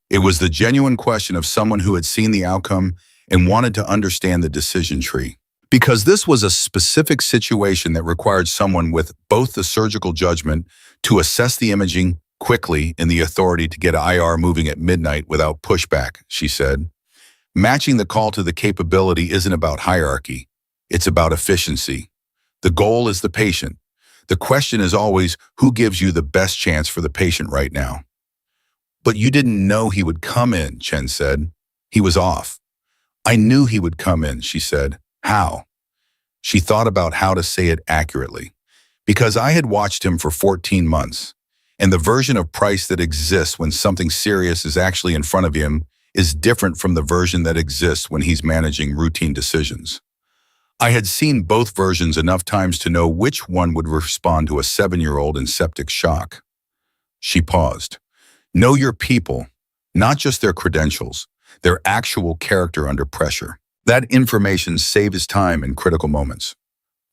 It was the genuine question of someone who had seen the outcome and wanted to understand the decision tree. Because this was a specific situation that required someone with both the surgical judgment to assess the imaging quickly and the authority to get IR moving at midnight without pushback, she said. Matching the call to the capability isn't about hierarchy. It's about efficiency. The goal is the patient. The question is always, who gives you the best chance for the patient right now? "But you didn't know he would come in," Chen said. "He was off." "I knew he would come in," she said. "How?" She thought about how to say it accurately. "Because I had watched him for 14 months, and the version of Price that exists when something serious is actually in front of him is different from the version that exists when he's managing routine decisions. I had seen both versions enough times to know which one would respond to a 7-year-old in septic shock." She paused. "Know your people, not just their credentials, their actual character under pressure. That information saves time in critical moments."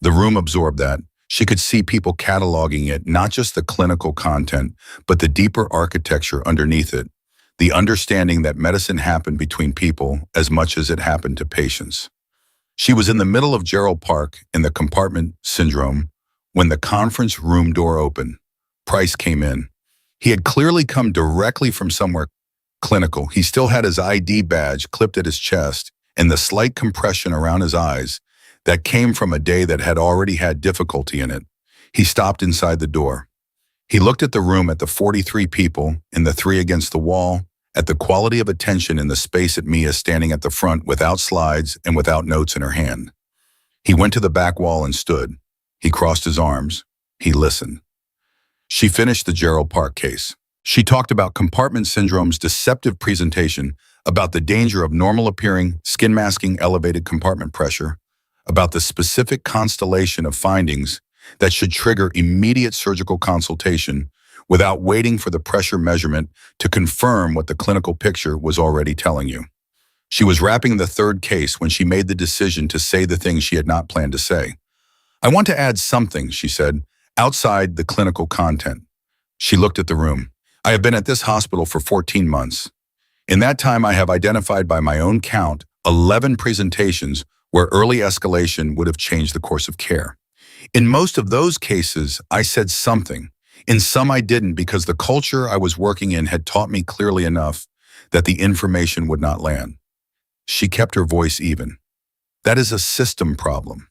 The room absorbed that. She could see people cataloging it, not just the clinical content, but the deeper architecture underneath it, the understanding that medicine happened between people as much as it happened to patients. She was in the middle of Gerald Park in the compartment syndrome when the conference room door opened. Price came in. He had clearly come directly from somewhere clinical. He still had his ID badge clipped at his chest and the slight compression around his eyes that came from a day that had already had difficulty in it. He stopped inside the door. He looked at the room, at the 43 people in the 3 against the wall, at the quality of attention in the space at Mia standing at the front without slides and without notes in her hand. He went to the back wall and stood. He crossed his arms. He listened. She finished the Gerald Park case. She talked about compartment syndrome's deceptive presentation, about the danger of normal-appearing, skin-masking elevated compartment pressure, about the specific constellation of findings that should trigger immediate surgical consultation without waiting for the pressure measurement to confirm what the clinical picture was already telling you. She was wrapping the 3rd case when she made the decision to say the things she had not planned to say. I want to add something, she said, outside the clinical content. She looked at the room. I have been at this hospital for 14 months. In that time, I have identified by my own count 11 presentations where early escalation would have changed the course of care. In most of those cases, I said something. In some, I didn't because the culture I was working in had taught me clearly enough that the information would not land. She kept her voice even. That is a system problem.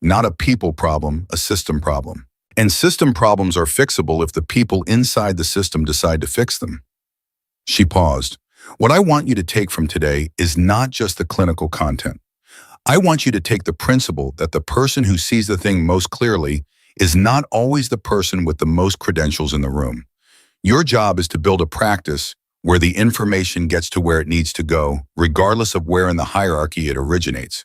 Not a people problem, a system problem. And system problems are fixable if the people inside the system decide to fix them. She paused. What I want you to take from today is not just the clinical content. I want you to take the principle that the person who sees the thing most clearly is not always the person with the most credentials in the room. Your job is to build a practice where the information gets to where it needs to go, regardless of where in the hierarchy it originates.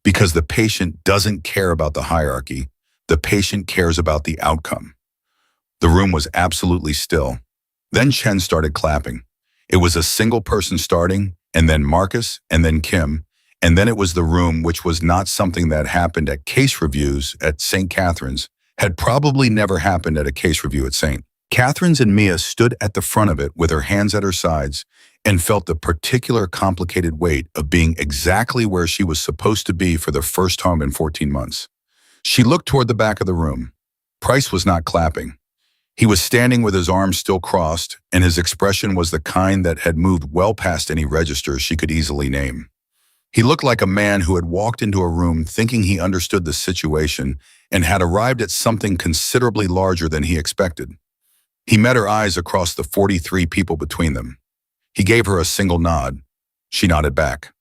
Because the patient doesn't care about the hierarchy, the patient cares about the outcome. The room was absolutely still. Then Chen started clapping. It was a single person starting, and then Marcus, and then Kim, and then it was the room, which was not something that happened at case reviews at St. Catherine's, had probably never happened at a case review at St. Catherine's, and Mia stood at the front of it with her hands at her sides and felt the particular complicated weight of being exactly where she was supposed to be for the first time in 14 months. She looked toward the back of the room. Price was not clapping. He was standing with his arms still crossed, and his expression was the kind that had moved well past any register she could easily name. He looked like a man who had walked into a room thinking he understood the situation and had arrived at something considerably larger than he expected. He met her eyes across the 43 people between them. He gave her a single nod. She nodded back.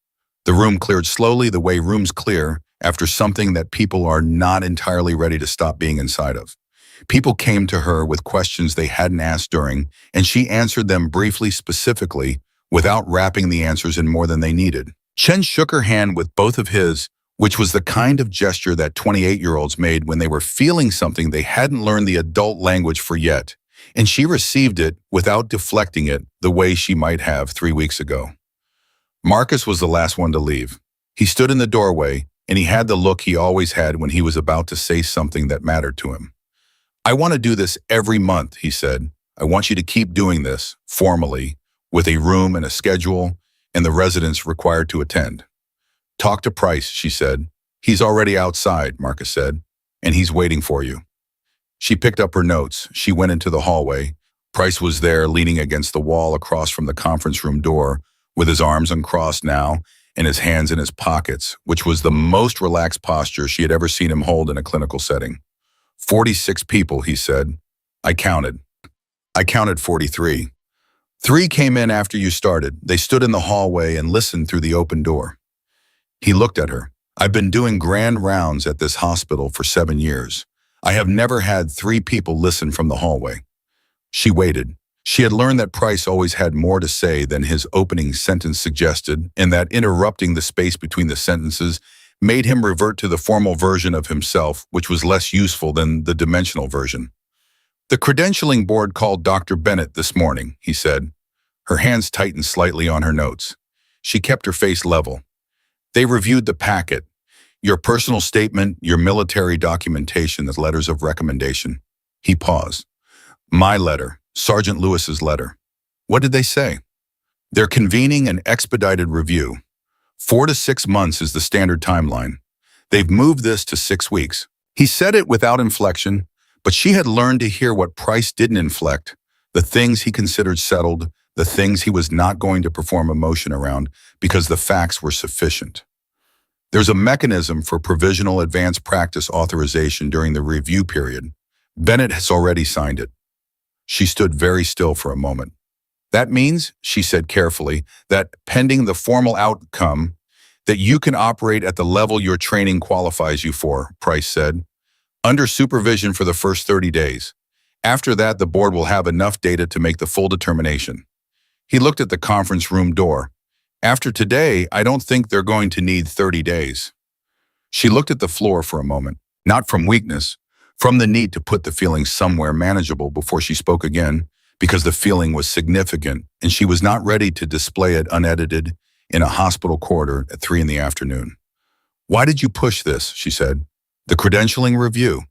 The room cleared slowly the way rooms clear after something that people are not entirely ready to stop being inside of. People came to her with questions they hadn't asked during, and she answered them briefly, specifically, without wrapping the answers in more than they needed. Chen shook her hand with both of his, which was the kind of gesture that 28-year-olds made when they were feeling something they hadn't learned the adult language for yet, and she received it without deflecting it the way she might have 3 weeks ago. Marcus was the last one to leave. He stood in the doorway, and he had the look he always had when he was about to say something that mattered to him. I want to do this every month, he said. I want you to keep doing this, formally, with a room and a schedule, and the residents required to attend. Talk to Price, she said. He's already outside, Marcus said, and he's waiting for you. She picked up her notes. She went into the hallway. Price was there, leaning against the wall across from the conference room door, with his arms uncrossed now and his hands in his pockets, which was the most relaxed posture she had ever seen him hold in a clinical setting. 46 people, he said. I counted 43. 3 came in after you started. They stood in the hallway and listened through the open door. He looked at her. I've been doing grand rounds at this hospital for 7 years. I have never had 3 people listen from the hallway. She waited. She had learned that Price always had more to say than his opening sentence suggested, and that interrupting the space between the sentences made him revert to the formal version of himself, which was less useful than the dimensional version. The credentialing board called Dr. Bennett this morning, he said. Her hands tightened slightly on her notes. She kept her face level. They reviewed the packet, your personal statement, your military documentation, the letters of recommendation. He paused. My letter, Sergeant Lewis's letter. What did they say? They're convening an expedited review. 4 to 6 months is the standard timeline. They've moved this to 6 weeks. He said it without inflection, but she had learned to hear what Price didn't inflect, the things he considered settled, the things he was not going to perform emotion around because the facts were sufficient. There's a mechanism for provisional advanced practice authorization during the review period. Bennett has already signed it. She stood very still for a moment. That means, she said carefully, that pending the formal outcome, that you can operate at the level your training qualifies you for, Price said, under supervision for the first 30 days. After that, the board will have enough data to make the full determination. He looked at the conference room door. After today, I don't think they're going to need 30 days. She looked at the floor for a moment, not from weakness, from the need to put the feeling somewhere manageable before she spoke again, because the feeling was significant and she was not ready to display it unedited in a hospital corridor at 3 in the afternoon. Why did you push this? She said. The credentialing review.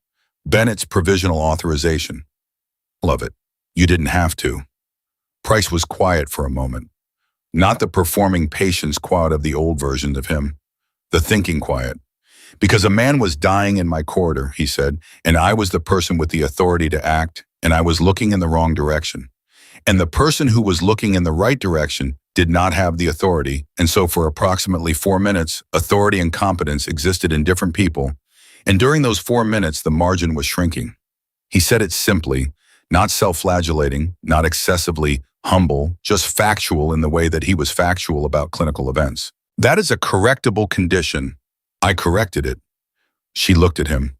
Bennett's provisional authorization. Love it. You didn't have to. Price was quiet for a moment. Not the performing patience quiet of the old version of him. The thinking quiet. Because a man was dying in my corridor, he said, and I was the person with the authority to act, and I was looking in the wrong direction. And the person who was looking in the right direction did not have the authority, and so for approximately 4 minutes, authority and competence existed in different people, and during those 4 minutes, the margin was shrinking. He said it simply, not self-flagellating, not excessively humble, just factual in the way that he was factual about clinical events. That is a correctable condition. I corrected it. She looked at him.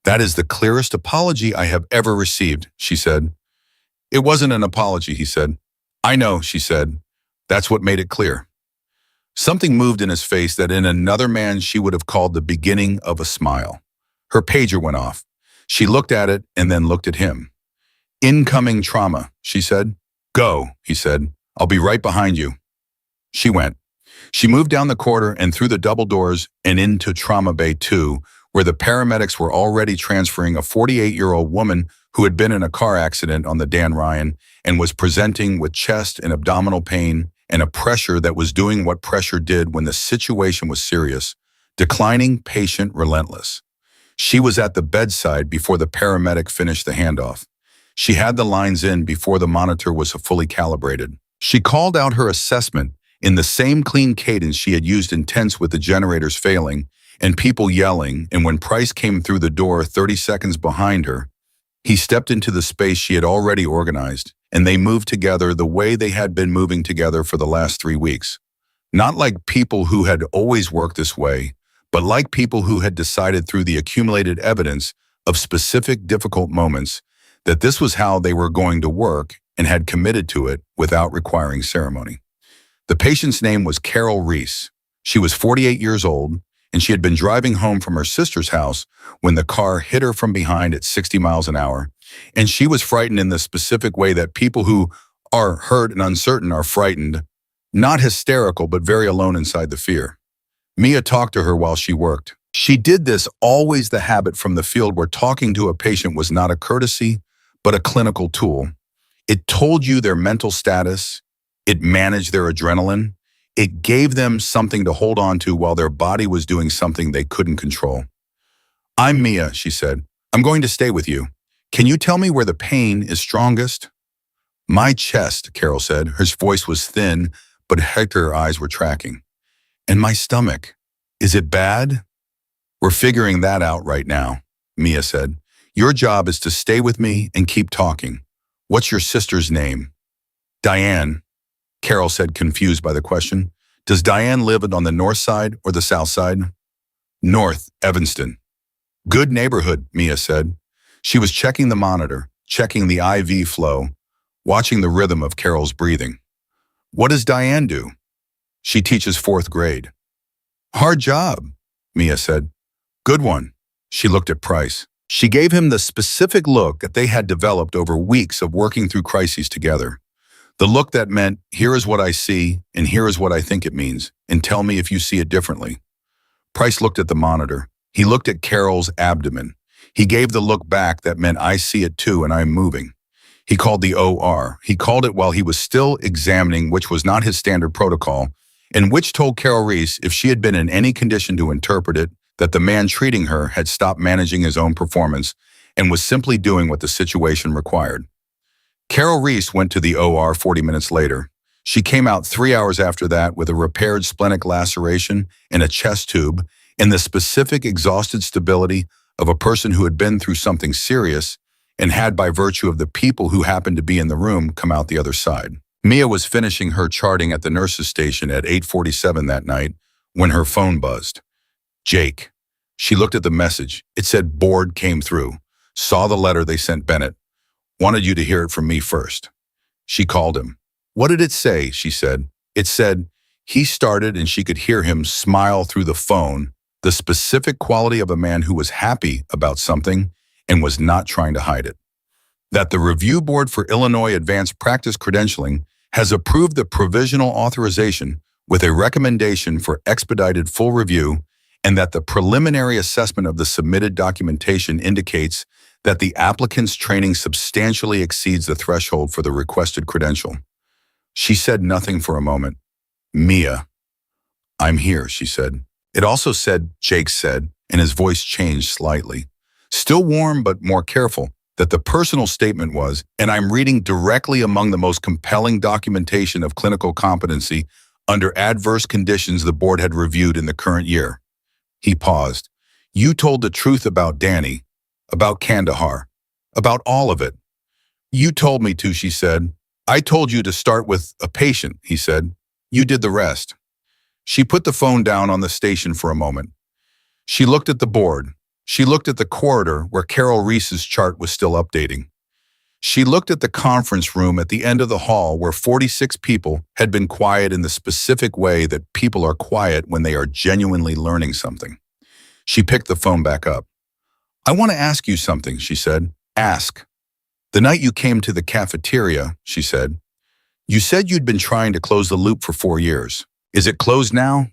That is the clearest apology I have ever received, she said. It wasn't an apology, he said. I know, she said. That's what made it clear. Something moved in his face that in another man she would have called the beginning of a smile. Her pager went off. She looked at it and then looked at him. Incoming trauma, she said. Go, he said. I'll be right behind you. She went. She moved down the corridor and through the double doors and into Trauma Bay 2, where the paramedics were already transferring a 48-year-old woman who had been in a car accident on the Dan Ryan and was presenting with chest and abdominal pain and a pressure that was doing what pressure did when the situation was serious, declining, patient, relentless. She was at the bedside before the paramedic finished the handoff. She had the lines in before the monitor was fully calibrated. She called out her assessment in the same clean cadence she had used in tents with the generators failing and people yelling, and when Price came through the door 30 seconds behind her, he stepped into the space she had already organized, and they moved together the way they had been moving together for the last 3 weeks. Not like people who had always worked this way, but like people who had decided through the accumulated evidence of specific difficult moments that this was how they were going to work and had committed to it without requiring ceremony. The patient's name was Carol Reese. She was 48 years old, and she had been driving home from her sister's house when the car hit her from behind at 60 miles an hour, and she was frightened in the specific way that people who are hurt and uncertain are frightened, not hysterical, but very alone inside the fear. Mia talked to her while she worked. She did this always the habit from the field where talking to a patient was not a courtesy, but a clinical tool. It told you their mental status. It managed their adrenaline. It gave them something to hold on to while their body was doing something they couldn't control. I'm Mia, she said. I'm going to stay with you. Can you tell me where the pain is strongest? My chest, Carol said. Her voice was thin, but her eyes were tracking. And my stomach. Is it bad? We're figuring that out right now, Mia said. Your job is to stay with me and keep talking. What's your sister's name? Diane, Carol said, confused by the question. Does Diane live on the north side or the south side? North, Evanston. Good neighborhood, Mia said. She was checking the monitor, checking the IV flow, watching the rhythm of Carol's breathing. What does Diane do? She teaches 4th grade. Hard job, Mia said. Good one. She looked at Price. She gave him the specific look that they had developed over weeks of working through crises together. The look that meant, here is what I see, and here is what I think it means, and tell me if you see it differently. Price looked at the monitor. He looked at Carol's abdomen. He gave the look back that meant I see it too and I'm moving. He called the OR. He called it while he was still examining, which was not his standard protocol, and which told Carol Reese, if she had been in any condition to interpret it, that the man treating her had stopped managing his own performance and was simply doing what the situation required. Carol Reese went to the OR 40 minutes later. She came out 3 hours after that with a repaired splenic laceration and a chest tube and the specific exhausted stability of a person who had been through something serious and had, by virtue of the people who happened to be in the room, come out the other side. Mia was finishing her charting at the nurse's station at 8:47 that night when her phone buzzed. Jake. She looked at the message. It said board came through. Saw the letter they sent Bennett. Wanted you to hear it from me first. She called him. What did it say? She said. It said, he started and she could hear him smile through the phone, the specific quality of a man who was happy about something and was not trying to hide it. That the Review Board for Illinois Advanced Practice Credentialing has approved the provisional authorization with a recommendation for expedited full review and that the preliminary assessment of the submitted documentation indicates that the applicant's training substantially exceeds the threshold for the requested credential. She said nothing for a moment. "Mia, I'm here," she said. It also said, Jake said, and his voice changed slightly. Still warm but more careful, that the personal statement was, "And I'm reading directly among the most compelling documentation of clinical competency under adverse conditions the board had reviewed in the current year." He paused. "You told the truth about Danny, about Kandahar, about all of it." "You told me to," she said. "I told you to start with a patient," he said. "You did the rest." She put the phone down on the station for a moment. She looked at the board. She looked at the corridor where Carol Reese's chart was still updating. She looked at the conference room at the end of the hall where 46 people had been quiet in the specific way that people are quiet when they are genuinely learning something. She picked the phone back up. "I want to ask you something," she said. "Ask." "The night you came to the cafeteria," she said, "you said you'd been trying to close the loop for 4 years. Is it closed now?"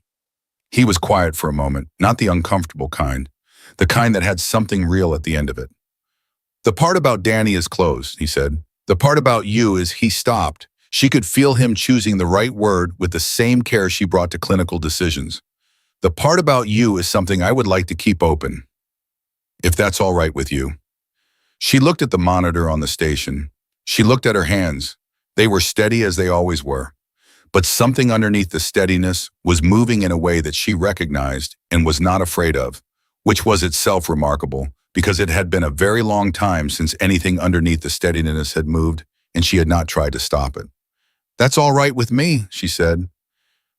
He was quiet for a moment, not the uncomfortable kind, the kind that had something real at the end of it. "The part about Danny is closed," he said. "The part about you is he stopped." She could feel him choosing the right word with the same care she brought to clinical decisions. "The part about you is something I would like to keep open, if that's all right with you." She looked at the monitor on the station. She looked at her hands. They were steady as they always were. But something underneath the steadiness was moving in a way that she recognized and was not afraid of, which was itself remarkable, because it had been a very long time since anything underneath the steadiness had moved, and she had not tried to stop it. "That's all right with me," she said.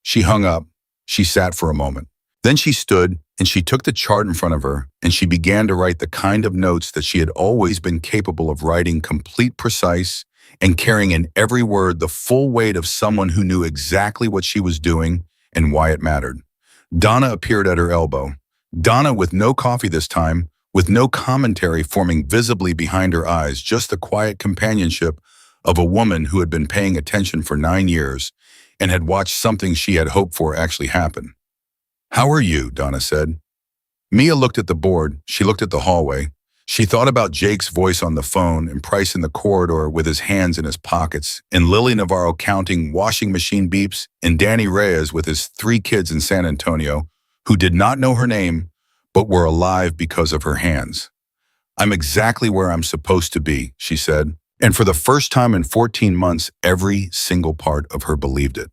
She hung up. She sat for a moment. Then she stood, and she took the chart in front of her, and she began to write the kind of notes that she had always been capable of writing, complete, precise, and carrying in every word the full weight of someone who knew exactly what she was doing and why it mattered. Donna appeared at her elbow. Donna with no coffee this time, with no commentary forming visibly behind her eyes, just the quiet companionship of a woman who had been paying attention for 9 years and had watched something she had hoped for actually happen. "How are you?" Donna said. Mia looked at the board. She looked at the hallway. She thought about Jake's voice on the phone and Price in the corridor with his hands in his pockets, and Lily Navarro counting washing machine beeps, and Danny Reyes with his 3 kids in San Antonio, who did not know her name, but were alive because of her hands. "I'm exactly where I'm supposed to be," she said, and for the first time in 14 months, every single part of her believed it.